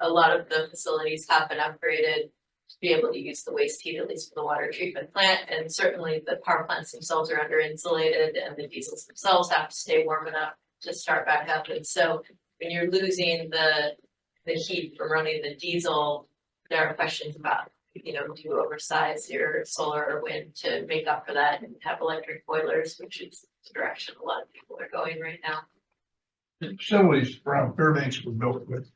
a lot of the facilities have been upgraded to be able to use the waste heat, at least for the water treatment plant. And certainly the power plants themselves are under insulated, and the diesels themselves have to stay warm enough to start back up. And so when you're losing the heat from running the diesel, there are questions about, do you oversize your solar or wind to make up for that and have electric boilers, which is the direction a lot of people are going right now. The facilities around Fairbanks were built with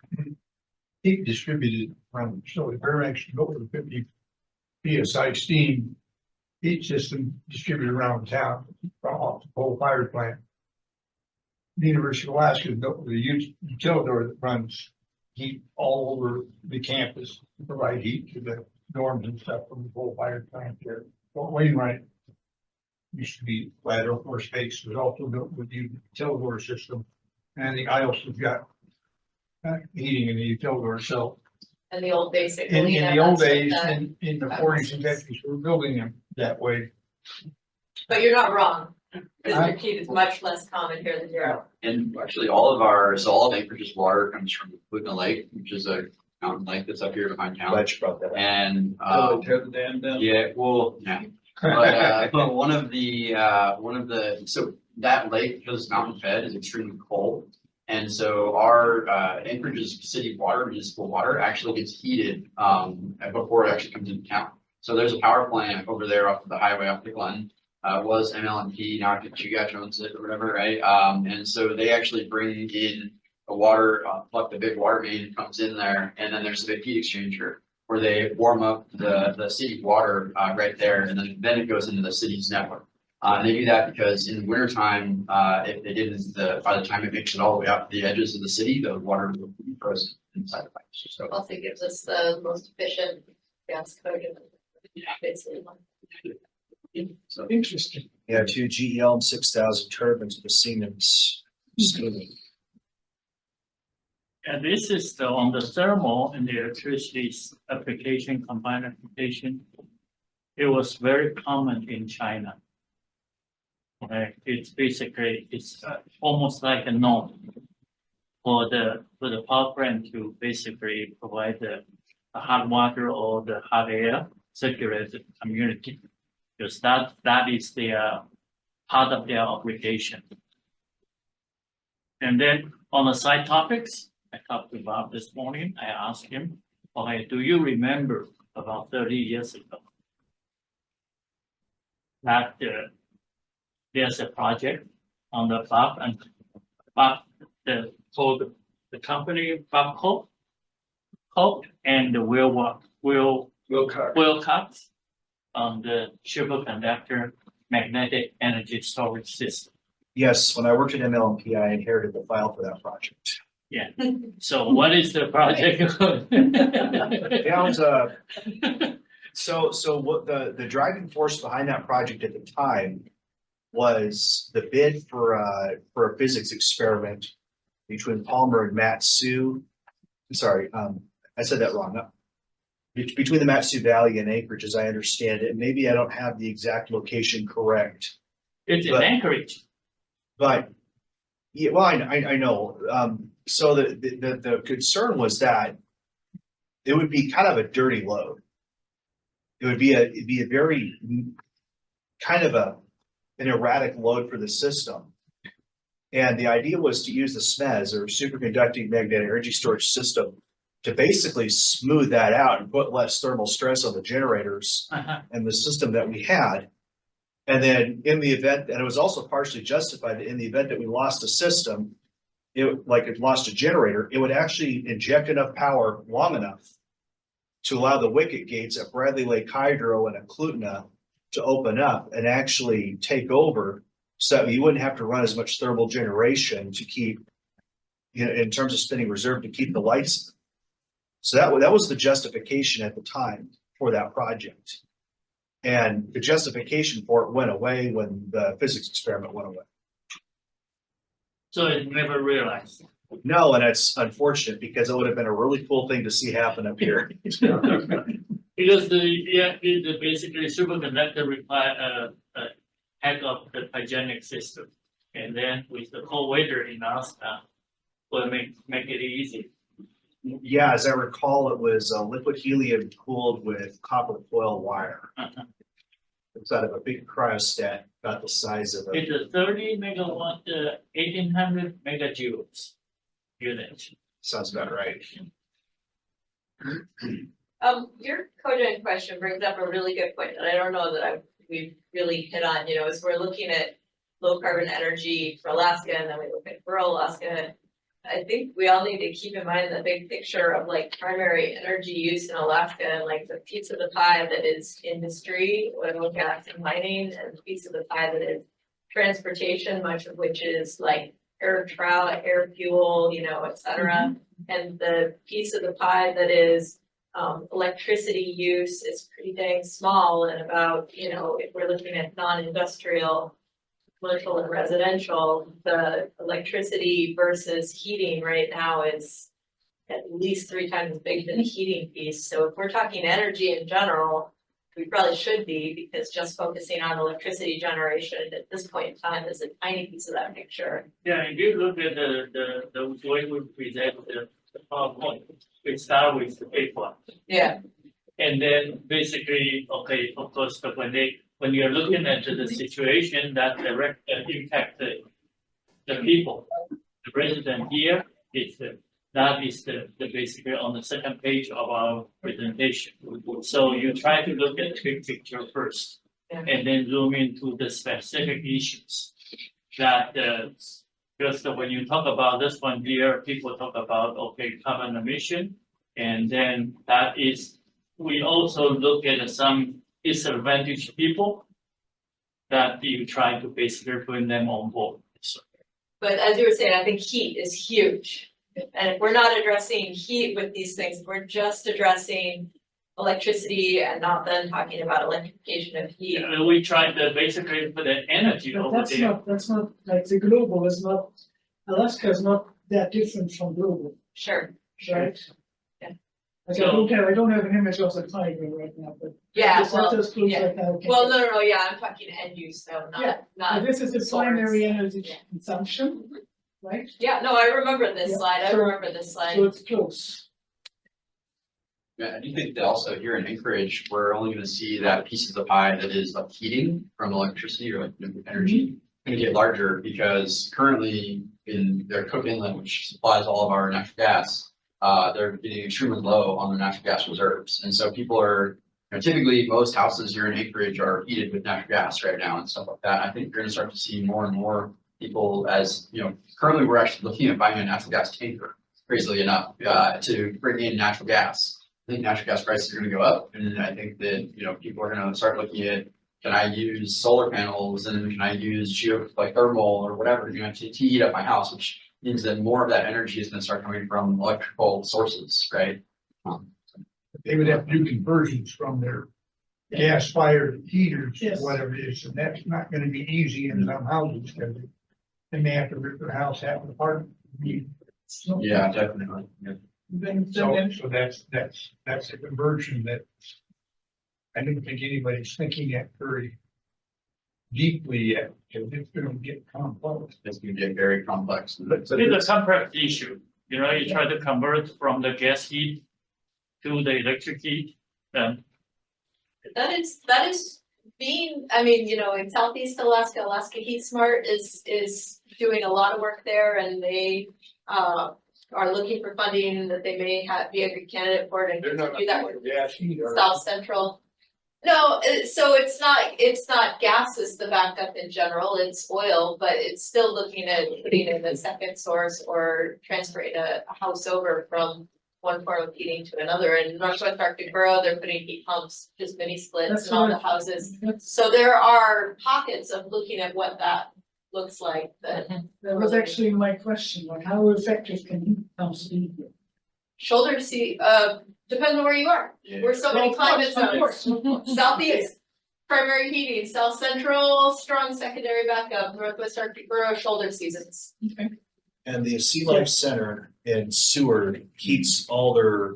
heat distributed around the facility. Fairbanks was built with a 50 PSI steam heat system distributed around town off the coal fired plant. The University of Alaska is built with a utility that runs heat all over the campus to provide heat to the dorms and stuff from the coal fired plant there. Fort Wainwright used to be flat Air Force Base, was also built with the utility system, and the IELTS has got heating in the utility. So And the old basic. in arena, the old that's what days, the- in the 40s and 50s, we're building them that way. But you're not wrong, because heat is much less common here than Europe. And actually, all of Anchorage's water comes from Laguna Lake, which is a mountain lake that's up here behind town. Glad you brought that up. And, Tear the dam down. yeah, well, yeah. But one of the, so that lake, because it's mountain fed, is extremely cold. And so our, Anchorage's city water, municipal water, actually gets heated, before it actually comes into town. So there's a power plant over there off of the highway off the Glen. was MLMP, now I think you guys owns it or whatever, right? And so they actually bring in a water, like the big water main comes in there, and then there's a big heat exchanger where they warm up the city water, right there, and then it goes into the city's network. And they do that because in the wintertime, if they didn't, by the time it makes it all the way out to the edges of the city, the water will be frozen inside the pipes, so. Also gives us the most efficient gas code. Basically. So Interesting. Yeah, two GEL 6000 turbines with Siemens. steaming. And this is the, on the thermal and the electricity application, combined application. It was very common in China. Okay, it's basically, it's almost like a norm for the power plant to basically provide the hot water or the hot air circulate the community. Because that is their part of their obligation. And then on the side topics, I talked to Bob this morning, I asked him, okay, do you remember about 30 years ago? That there's a project on the Bob and Bob, called the company Bob Coke and the Wilcox on the superconductor magnetic energy storage system. Yes, when I worked at MLMP, I inherited the file for that project. Yeah, so what is the project? Yeah, it was so what the driving force behind that project at the time was the bid for a physics experiment between Palmer and Matsu. I'm sorry, I said that wrong. Between the Matsu Valley and Anchorage, as I understand it, maybe I don't have the exact location correct, It's in But- Anchorage. but yeah, well, I know. So the concern was that it would be kind of a dirty load. It'd be a very kind of an erratic load for the system. And the idea was to use the SMES, or superconducting magnetic energy storage system, to basically smooth that out and put less thermal stress on the generators and the system that we had. And then in the event, and it was also partially justified that in the event that we lost a system, it lost a generator, it would actually inject enough power long enough to allow the wicket gates at Bradley Lake Hydro and at Clutna to open up and actually take over, so that you wouldn't have to run as much thermal generation to keep, in terms of spinning reserve, to keep the lights. So that was the justification at the time for that project. And the justification for it went away when the physics experiment went away. So it never realized. No, and it's unfortunate because it would have been a really cool thing to see happen up here. Because the basically superconductor require a heck of the hygienic system. And then with the cold weather in Alaska, will make it easy. Yeah, as I recall, it was liquid helium cooled with copper coil wire. It's out of a big cryostat, about the size of a. It's a 30 megawatt, 1800 megajoules unit. Sounds about right. Your cogent question brings up a really good point, and I don't know that we've really hit on, as we're looking at low carbon energy for Alaska, and then we look at rural Alaska. I think we all need to keep in mind the big picture of like primary energy use in Alaska, and like the piece of the pie that is industry, oil, gas, and mining, and the piece of the pie that is transportation, much of which is like air fuel, et cetera. And the piece of the pie that is electricity use is pretty dang small, and about, if we're looking at non-industrial, commercial and residential, the electricity versus heating right now is at least 3 times as big than the heating piece. So if we're talking energy in general, we probably should be, because just focusing on electricity generation at this point in time is a tiny piece of that picture. Yeah, if you look at the way we present the PowerPoint, we start with the paper. Yeah. And then basically, okay, of course, but when you're looking at the situation that impact the people, the resident here, that is the basically on the second page of our presentation. So you try to look at the big picture first. Yeah. and then zoom into the specific issues. That, just when you talk about this one here, people talk about, okay, carbon emission. And then that is, we also look at some disadvantaged people that you try to basically bring them on board. So, But as you were saying, I think heat is huge. And if we're not addressing heat with these things, we're just addressing electricity and not then talking about electrification of heat. and we try to basically put the energy But over that's there. that's not, like the global is not, Alaska is not that different from global, Sure, right? Yeah. Like I don't have an image of the tiger right now, but yeah, it's not well, as close yeah. like that. well, no, yeah, I'm talking end use though, Yeah, not, But this is the source. primary energy Yeah. consumption, right? Yeah, no, I remember this Yeah, slide, I so- remember this slide. So it's close. Yeah, I do think that also here in Anchorage, we're only gonna see that piece of the pie that is like heating from electricity or like energy. Gonna get larger because currently in their Cook Inlet, which supplies all of our natural gas. They're getting extremely low on their natural gas reserves, and so people are, typically most houses here in Anchorage are heated with natural gas right now and stuff like that. I think you're gonna start to see more and more people as, currently we're actually looking at buying a natural gas tanker, crazily enough, to bring in natural gas. I think natural gas prices are gonna go up, and I think that, people are gonna start looking at, can I use solar panels and can I use thermal or whatever, to heat up my house, which means that more of that energy is gonna start coming from electrical sources, right? They would have to do conversions from their gas fired heaters, or Yes. whatever it is, and that's not gonna be easy in some houses, because they may have to rip their house, half the apartment. It's not- Yeah, definitely. Yeah. Then, So that's a conversion that I don't think anybody's thinking at very deeply yet, because it's gonna get complex. It's gonna get very complex. It's a complex issue, you try to convert from the gas heat to the electric heat, and That is being, I mean, in Southeast Alaska, Alaska Heat Smart is doing a lot of work there and they are looking for funding that they may be a good candidate for it and do that with gas heater. South Central. No, so it's not gas is the backup in general, it's oil, but it's still looking at putting in a second source or transferring a house over from one form of heating to another. In Northwest Arctic Borough, they're putting heat pumps, just mini splits That's in all the right. houses. That's, So there are pockets of looking at what that looks like, that that was actually my question, like how effective can heat pumps be here? shoulder seat, depends on where you are. We're so many Well, of course, climate of course, zones. of course. Southeast, primary heating, South Central, strong secondary backup, Northwest Arctic Borough, shoulder seasons. Okay. And the Sea Life Center in Seward keeps all their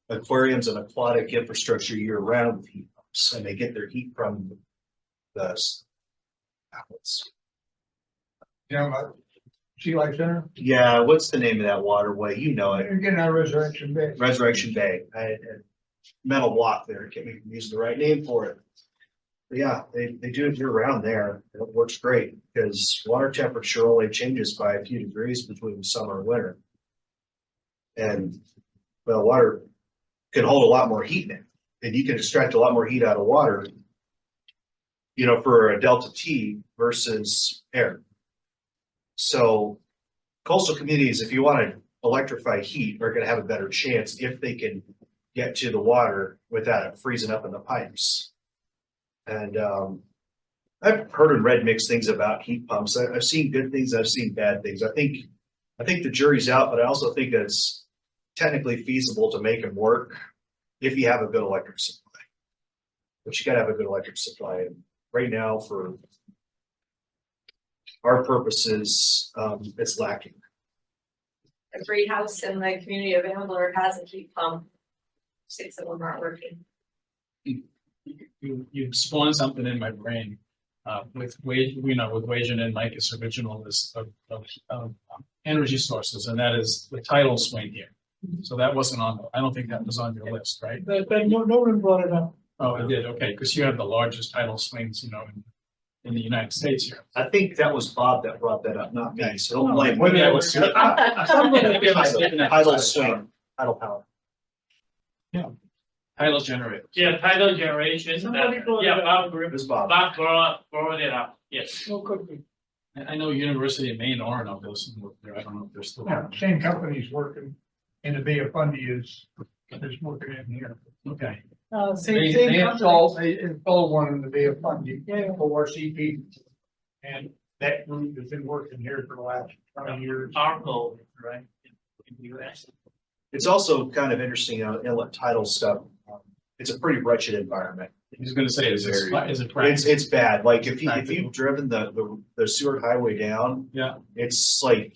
aquariums and aquatic infrastructure year round with heat pumps, and they get their heat from the outlets. Sea Life Center, Yeah, what's the name of that waterway? You know it, you're getting our Resurrection Bay. Resurrection Bay, metal block there, can't even use the right name for it. But yeah, they do it year round there, and it works great, because water temperature only changes by a few degrees between summer and winter. And, well, water can hold a lot more heat in it, and you can extract a lot more heat out of water, for a delta T versus air. So coastal communities, if you want to electrify heat, are gonna have a better chance if they can get to the water without it freezing up in the pipes. And I've heard and read mixed things about heat pumps. I've seen good things, I've seen bad things. I think the jury's out, but I also think that it's technically feasible to make them work if you have a good electric supply. But you gotta have a good electric supply, and right now for our purposes, it's lacking. Every house in the community of Ambler has a heat pump. 6 of them aren't working. You spawned something in my brain, with Wajan and Micah's original list of energy sources, and that is the tidal swing here. So that wasn't I don't think that was on your list, right? But no one brought it up. Oh, it did, okay, because you have the largest tidal swings, in the United States here. I think that was Bob that brought that up, not me, so don't blame Maybe me. I was. Maybe I was thinking that. Tidal swing, tidal power. Tidal generator. Yeah, tidal generation, Somebody brought it yeah, up. This is Bob. Bob brought it up, yes. So could be. I know University of Maine, Orono does some work there. I don't know if they're still. Yeah, same company's working in the Bay of Fundy is working in here. Okay. Same, They same installed, company. they installed one in the Bay of Fundy. Yeah. For CP. And that group has been working here for the last 20 years. Arco, right, in the US. It's also kind of interesting, inlet tidal stuff. It's a pretty wretched environment. He's gonna say, is it It's, practical? it's bad. Like if Practical. you've driven the Seward Highway down, Yeah, it's like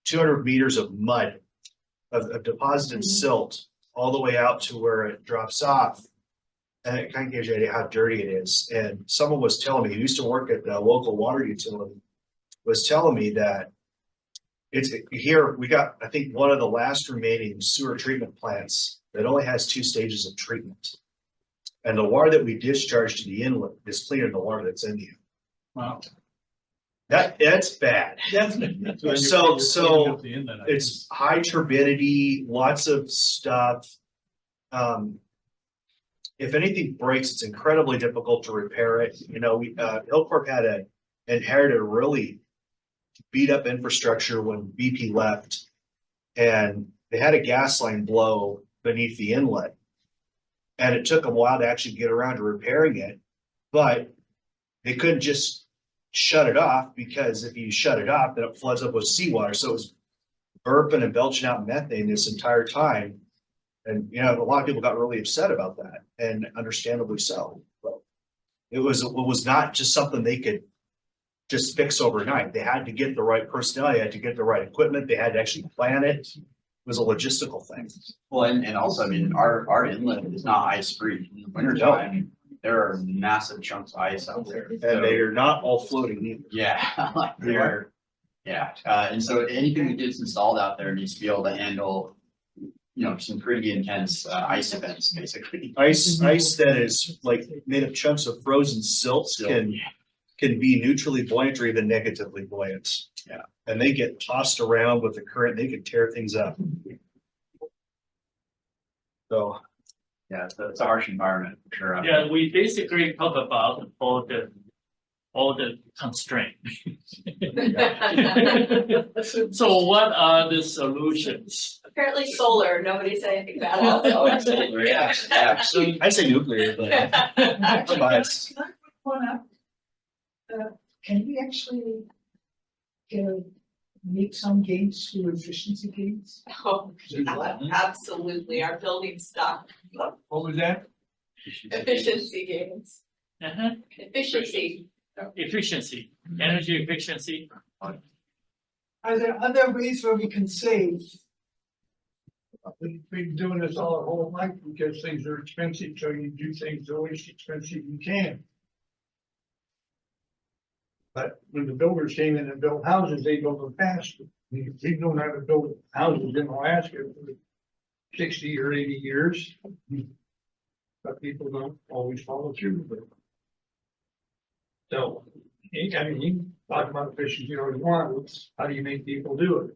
200 meters of mud, of deposited silt, all the way out to where it drops off. And it kind of gives you an idea how dirty it is. And someone was telling me, who used to work at the local water utility, was telling me that it's here, we got, I think, one of the last remaining sewer treatment plants that only has 2 stages of treatment. And the water that we discharge to the inlet is cleaner than the water that's in the inlet. wow. That's bad. Definitely. So- so The inlet, I It's high turbidity, lots of stuff. If anything breaks, it's incredibly difficult to repair it. You know, Hillcorp inherited a really beat up infrastructure when BP left. And they had a gas line blow beneath the inlet. And it took them a while to actually get around to repairing it, but they couldn't just shut it off, because if you shut it off, then it floods up with seawater. So it was burping and belching out methane this entire time. And, you know, a lot of people got really upset about that, and understandably so. But it was not just something they could just fix overnight. They had to get the right personnel, they had to get the right equipment, they had to actually plan it. It was a logistical thing. Well, and also, I mean, our inlet is not ice free. In the winter time, there are massive chunks of ice out there. And they are not all floating either. Yeah, like they're, yeah, and so anything that gets installed out there needs to be able to handle, you know, some pretty intense ice events, basically. Ice that is like made of chunks of frozen silt can be neutrally buoyant or even negatively buoyant. Yeah. And they get tossed around with the current, they can tear things up. So, Yeah, it's a harsh environment for sure. Yeah, we basically talk about all the constraint. So what are the solutions? Apparently solar, nobody said anything bad about solar. Yeah, yeah. so I say nuclear, but I'm biased. Can I put one up? Can we actually make some gains through efficiency gains? Oh, absolutely, our building stock, What was that? efficiency gains, Uh-huh. efficiency. Efficiency, energy efficiency. Are there other ways where we can save? We've been doing this all our whole life because things are expensive, so you do things the least expensive you can. But when the builders came in and built houses, they built them faster. We've known how to build houses in Alaska for 60 or 80 years. But people don't always follow through with it. So, I mean, you can talk about efficiency all you want, it's how do you make people do it?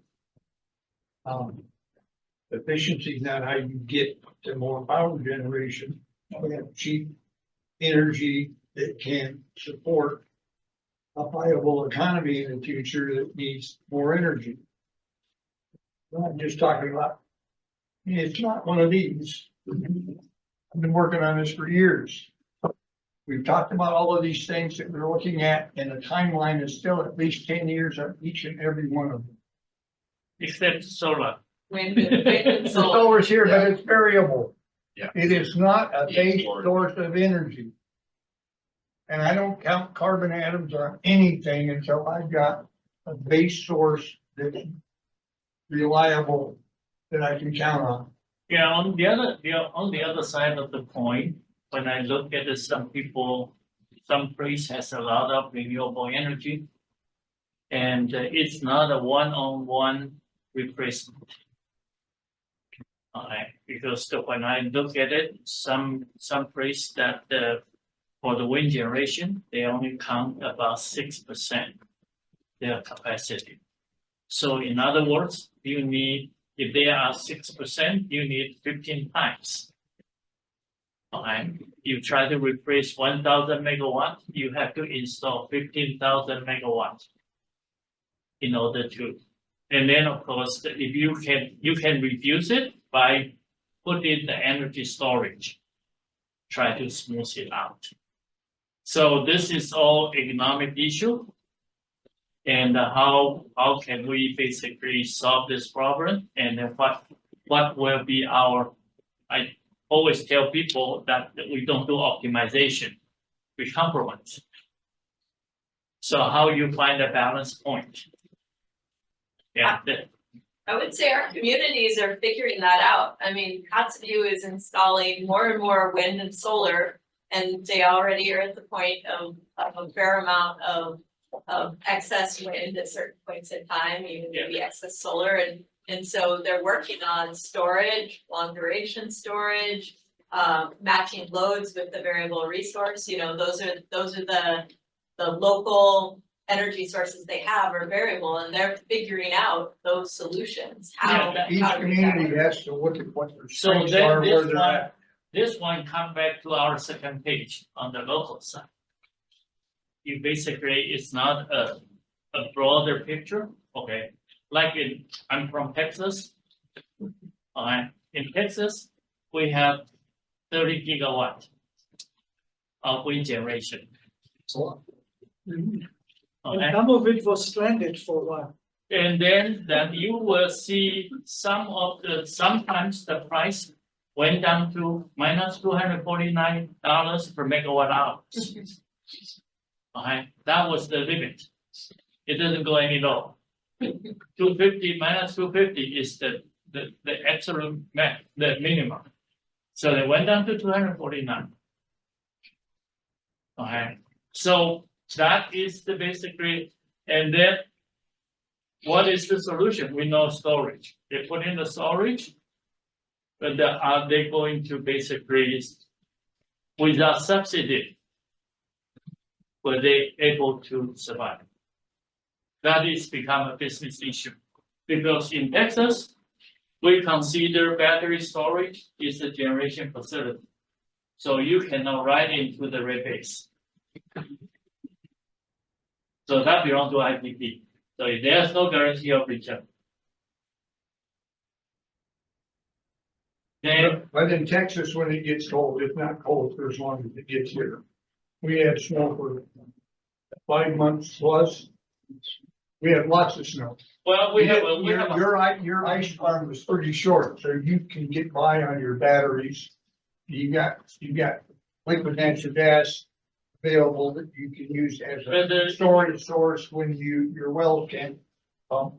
Efficiency is not how you get to more power generation. We have cheap energy that can support a viable economy in the future that needs more energy. I'm just talking about, it's not one of these. I've been working on this for years. We've talked about all of these things that we're looking at, and the timeline is still at least 10 years on each and every one of them. Except solar. Wind and The solar. solar's here, but it's variable. Yeah. It is not a base source of energy. And I don't count carbon atoms on anything until I've got a base source that's reliable that I can count on. Yeah, on the other side of the coin, when I look at it, some place has a lot of renewable energy. And it's not a one-on-one replacement. Because when I look at it, some place that for the wind generation, they only count about 6% their capacity. So in other words, if they are 6%, you need 15 times Okay, you try to replace 1,000 megawatts, you have to install 15,000 megawatts. In order to, and then of course, if you can reduce it by putting the energy storage. Try to smooth it out. So this is all economic issue. And how can we basically solve this problem? And then what will be our, I always tell people that we don't do optimization, we compromise. So how you find a balance point? Yeah, I would say our communities are figuring that out. I mean, Kotzebue is installing more and more wind and solar. And they already are at the point of a fair amount of excess wind at certain points in time, even maybe excess solar. And so they're working on storage, long duration storage, matching loads with the variable resource. You know, those are the local energy sources they have are variable, and they're figuring out those solutions. How Each how to make that community work. has to look at what their so strengths then are, where they're at. this one come back to our second page on the local side. You basically, it's not a broader picture, okay? Like I'm from Texas. In Texas, we have 30 gigawatt of wind generation. And Okay, some of it was stranded for a while. and then you will see sometimes the price went down to minus $249 per megawatt hour. Okay, that was the limit. It doesn't go any lower. 250 minus 250 is the absolute max, the minimum. So they went down to 249. Okay, so that is the basically, and then what is the solution? We know storage. They put in the storage, but are they going to basically, without subsidy, were they able to survive? That is become a business issue. Because in Texas, we consider battery storage is a generation facility. So you cannot write into the rate base. So that belongs to IPP. So there's no guarantee of return. Then, But in Texas, when it gets cold, it's not cold for as long as it gets here. We had snow for 5 months plus. We had lots of snow. well, Your ice farm was pretty short, so you can get by on your batteries. You got liquid natural gas available that you can use as a storage source when your well can't pump.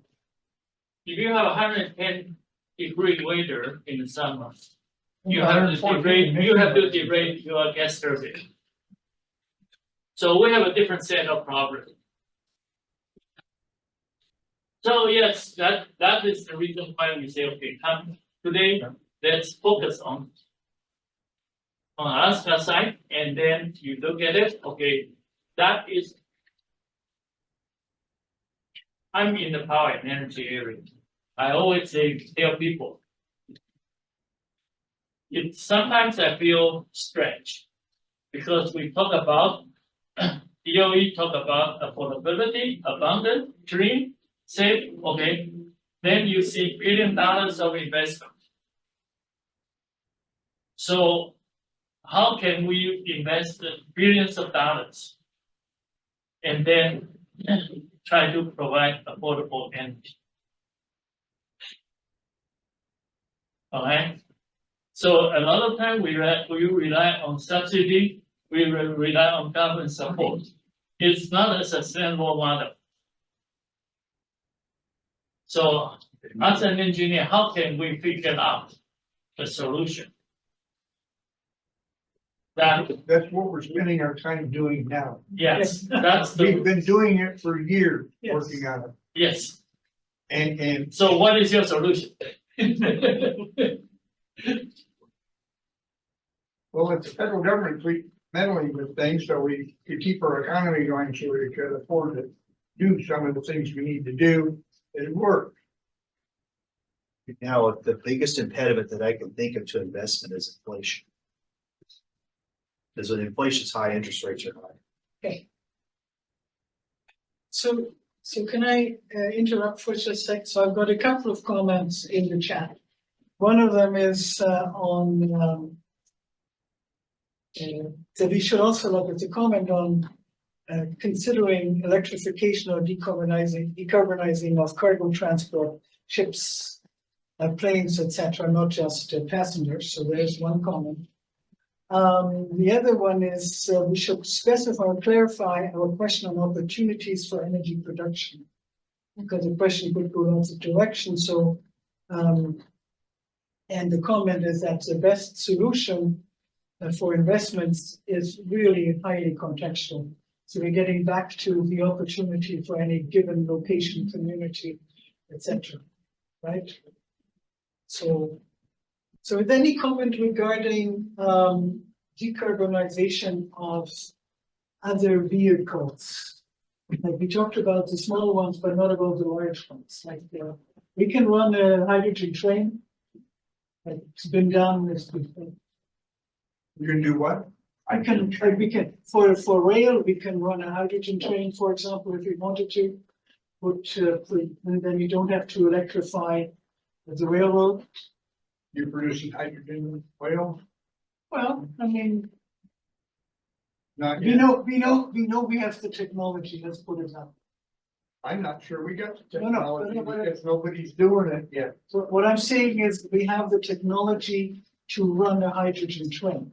if you have 110-degree weather in the summer, you have to degrade your gas turbine. So we have a different set of problems. So yes, that is the reason why we say, okay, come today, let's focus on Alaska side, and then you look at it, okay, that is, I'm in the power and energy area. I always tell people, sometimes I feel stretched because we talk about DOE talk about affordability, abundant, clean, safe, okay. Then you see $1 billion of investment. So how can we invest billions of dollars and then try to provide affordable energy? Okay, so a lot of time we rely on subsidy, we rely on government support. It's not a sustainable model. So as an engineer, how can we figure out the solution? That's what we're spending our time doing now. yes, that's We've the, been doing it for years, Yes. working on it. yes. And So what is your solution? well, if the federal government keep meddling with things, so we could keep our economy going, so we could afford to do some of the things we need to do, it work. Now, the biggest impediment that I can think of to investment is inflation. Because when inflation's high, interest rates are high. So can I interrupt for just a sec? So I've got a couple of comments in the chat. One of them is on that we should also look at the comment on considering electrification or decarbonizing of cargo transport, ships, planes, etc., not just passengers. So there's one comment. The other one is we should specify or clarify our question on opportunities for energy production, because the question could go in lots of directions. So, and the comment is that the best solution for investments is really highly contextual. So we're getting back to the opportunity for any given location, community, etc. Right? So with any comment regarding decarbonization of other vehicles, like we talked about the small ones, but not about the large ones. Like we can run a hydrogen train. Like it's been done. You can do what? We can for rail we can run a hydrogen train, for example, if we wanted to. And then you don't have to electrify the railroad. You're producing hydrogen oil? Well, I mean, Not we yet. know we have the technology. Let's put it that way. I'm not sure we got the No, no, technology no, no, because nobody's doing it yet. So what I'm saying is we have the technology to run a hydrogen train.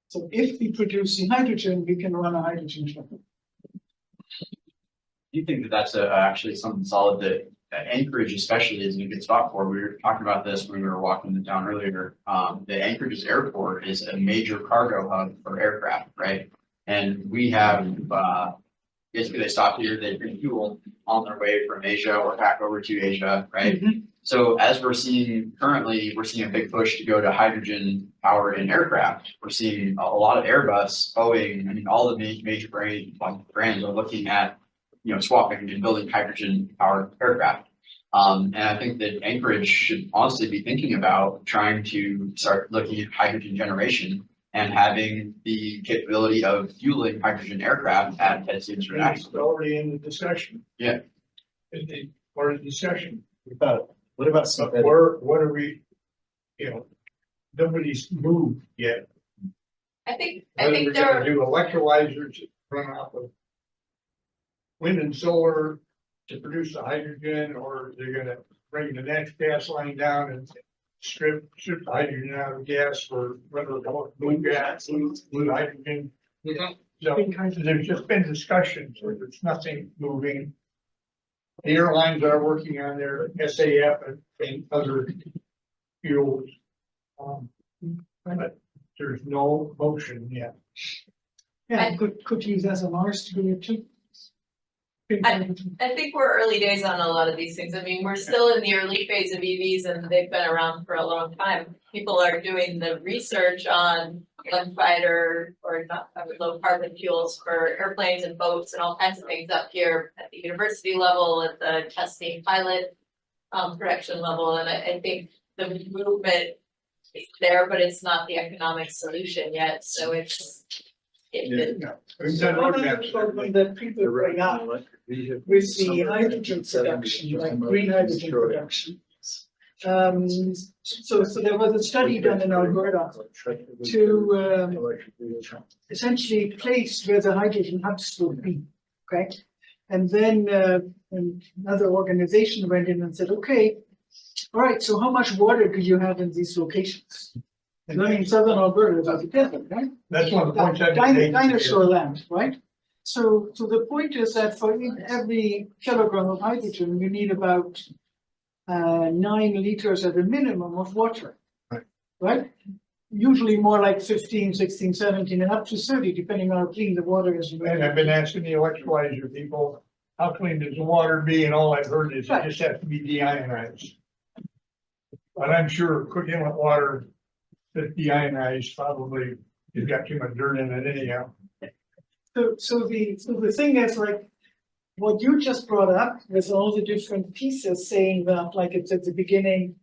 So if we produce the hydrogen, we can run a hydrogen train. Do you think that that's actually something solid that Anchorage especially is in a good spot for? We were talking about this when we were walking down earlier. The Anchorage's airport is a major cargo hub for aircraft, right? And we have, basically they stop here, they bring fuel on their way from Asia or back over to Asia, right? Mhm. So as we're seeing currently, we're seeing a big push to go to hydrogen powered in aircraft. We're seeing a lot of Airbus, Boeing, I mean, all the major brands are looking at, swapping and building hydrogen powered aircraft. And I think that Anchorage should honestly be thinking about trying to start looking at hydrogen generation and having the capability of fueling hydrogen aircraft at Ted Stevens It's International. already in the discussion. Yeah. Or the discussion. What about But synthetic? what are we, nobody's moved yet. I think Whether they're there gonna are, do electrolyzers run off of wind and solar to produce the hydrogen, or they're gonna bring the next gas line down and strip the hydrogen out of gas for whether they call it blue gas, blue hydrogen. So there's just been discussions, or there's nothing moving. The airlines are working on their SAF and other fuels. But there's no motion yet. Yeah, could use SMRs to do it too. I think we're early days on a lot of these things. I mean, we're still in the early phase of EVs and they've been around for a long time. People are doing the research on electrified or not low carbon fuels for airplanes and boats and all kinds of things up here at the university level, at the testing pilot production level. And I think the movement is there, but it's not the economic solution yet. So it's We've done One of roadmaps. the problems that people bring up with the hydrogen production, like green hydrogen production. So there was a study done in Alberta to essentially place where the hydrogen hubs would be, okay? And then another organization went in and said, okay, all right, so how much water do you have in these locations? And then in southern Alberta, it's a desert, right? That's one of the points I've been making. Dinosaur land, right? So the point is that for every kilogram of hydrogen, you need about 9 liters at a minimum of water. Right. Right? Usually more like 15, 16, 17, and up to 30, depending on how clean the water is. And I've been asking the electrolyzer people, how clean does the water be? And all I've heard is it just has to be deionized. But I'm sure quick inlet water that's deionized probably has got too much dirt in it anyhow. So the thing is, like, what you just brought up with all the different pieces saying that, like it's at the beginning,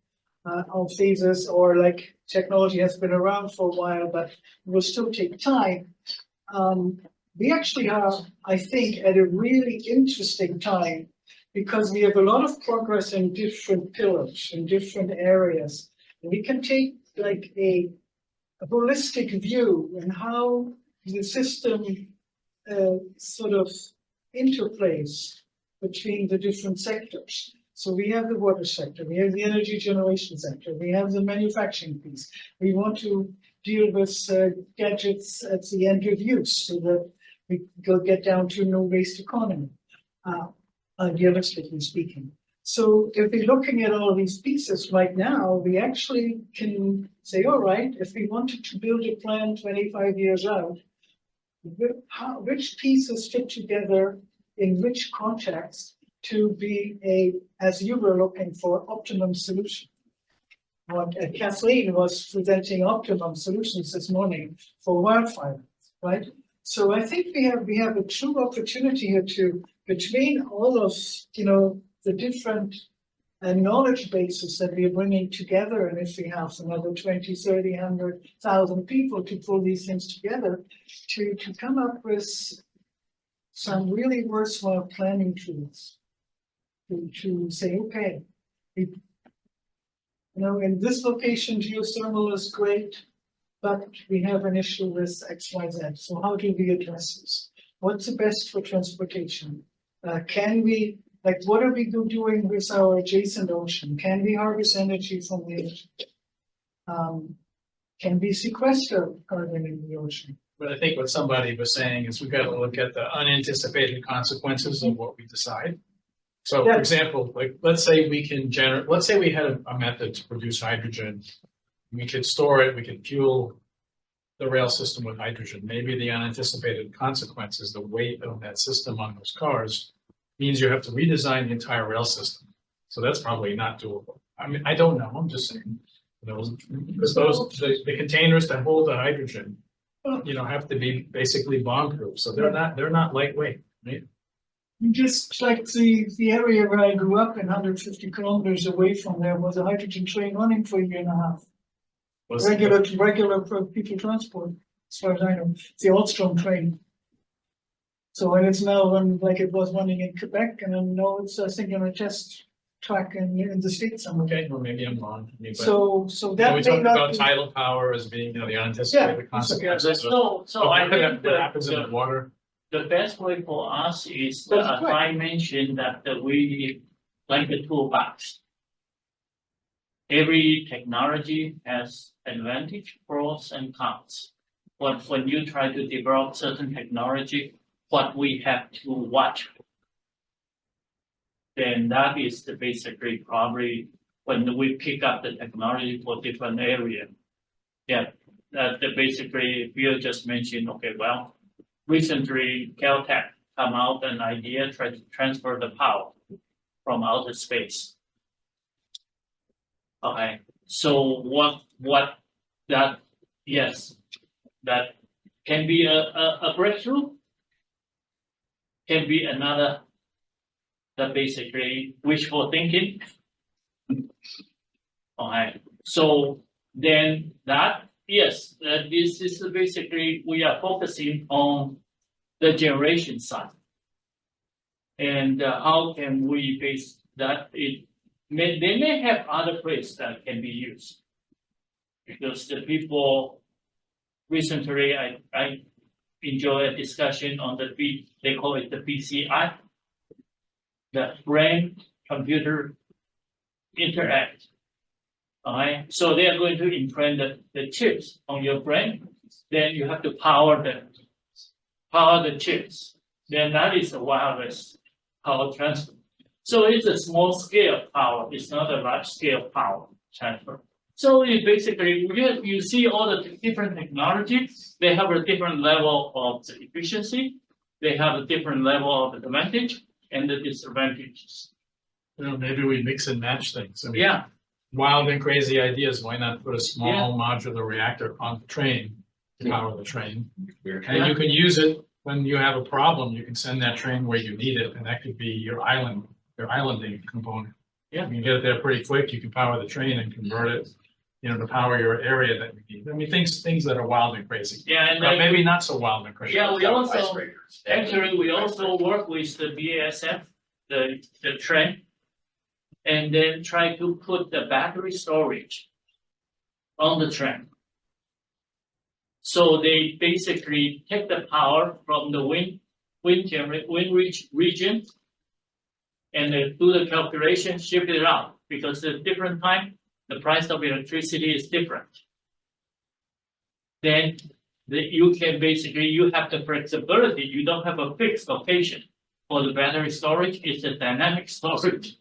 of phases, or like technology has been around for a while, but will still take time. We actually are, I think, at a really interesting time because we have a lot of progress in different pillars, in different areas. And we can take like a holistic view in how the system sort of interplays between the different sectors. So we have the water sector, we have the energy generation sector, we have the manufacturing piece. We want to deal with gadgets at the end of use so that we go get down to no waste economy, idealistically speaking. So if we're looking at all these pieces right now, we actually can say, all right, if we wanted to build a plan 25 years out, which pieces fit together in which context to be a, as you were looking for, optimum solution. What Kathleen was presenting optimum solutions this morning for wildfire, right? So I think we have a true opportunity here to, between all of, you know, the different knowledge bases that we are bringing together, and if we have another 20, 30, 100,000 people to pull these things together, to come up with some really worthwhile planning tools to say, okay, you know, in this location, geothermal is great, but we have an issue with X, Y, Z. So how do we address this? What's the best for transportation? Can we, like, what are we doing with our adjacent ocean? Can we harvest energy from the ocean? Can we sequester carbon in the ocean? But I think what somebody was saying is we've got to look at the unanticipated consequences of what we decide. So for Yeah. example, like, let's say we can generate, let's say we had a method to produce hydrogen. We could store it, we could fuel the rail system with hydrogen. Maybe the unanticipated consequences, the weight of that system on those cars means you have to redesign the entire rail system. So that's probably not doable. I mean, I don't know, I'm just saying, you know, because the containers that hold the hydrogen, you know, have to be basically bomb-proof. So they're not lightweight, right? Just like the area where I grew up in 150 kilometers away from there was a hydrogen train running for a year and a half. Regular for people transport, as far as I know. It's the Alstom train. So, and it's now run like it was running in Quebec, and I know it's, I think, on a test track in the States somewhere. Okay, well, maybe I'm wrong. I mean, but, So you know, that we may talked not about be. tidal power as being, you know, the unanticipated Yeah, consequences. So I think What happens in the water? the best way for us is, That's as I mentioned, that we like the toolbox. Every technology has advantage, pros and cons. But when you try to develop certain technology, what we have to watch, then that is the basically probably when we pick up the technology for different area. Yeah, that the basically Bill just mentioned, okay, well, recently Caltech come out an idea, try to transfer the power from outer space. Okay, so what that, yes, that can be a breakthrough, can be another, that basically wishful thinking. Okay, so then that, yes, this is basically, we are focusing on the generation side. And how can we base that? They may have other places that can be used. Because the people, recently I enjoy a discussion on they call it the BCI, the brain computer interact. Alright, so they are going to implant the chips on your brain, then you have to power the chips. Then that is a wireless power transfer. So it's a small scale power, it's not a large scale power transfer. So it basically, you see all the different technologies, they have a different level of the efficiency, they have a different level of advantage and the disadvantages. You know, maybe we mix and match things. I mean, Yeah, wild and crazy ideas. Why not put a small modular reactor on the train to power the train? And you can use it when you have a problem. You can send that train where you need it, and that could be your islanding component. Yeah. You can get it there pretty quick. You can power the train and convert it, you know, to power your area that you need. I mean, things that are wild and crazy, Yeah, and but then, maybe not so wild and crazy. yeah, we also, Icebreakers. actually, we also work with the BASF, the train. And then try to put the battery storage on the train. So they basically take the power from the wind region. And then do the calculation, ship it out, because at different time, the price of electricity is different. Then you can basically, you have the flexibility, you don't have a fixed location. For the battery storage, it's a dynamic storage.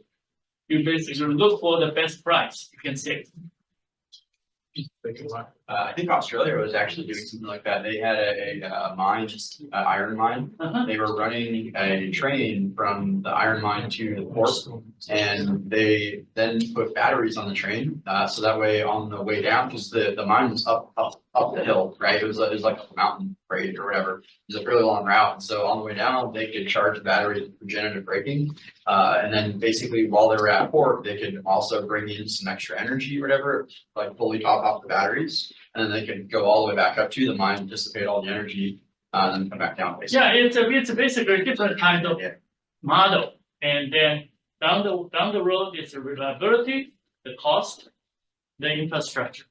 You basically look for the best price you can save. I think Australia was actually doing something like that. They had a mine, just an iron mine. They were running a train from the iron mine to the port, and they then put batteries on the train. So that way, on the way down, because the mine was up the hill, right? It was like a mountain grade or whatever. It was a really long route. And so on the way down, they could charge the batteries with regenerative braking. And then basically while they were at port, they could also bring in some extra energy or whatever, like fully top off the batteries. And then they could go all the way back up to the mine, dissipate all the energy, and then come back down. Basically. Yeah, it's basically a different kind of model. And then down the road, it's the reliability, the cost, the infrastructure.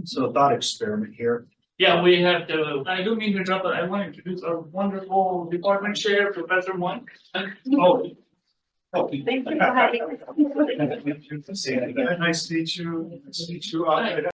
So a thought experiment here. Yeah, we have to, I don't mean to interrupt, but I want to introduce our wonderful department chair, Professor Moine. Oh. Thank you for having me. Nice to meet you. Nice to meet you.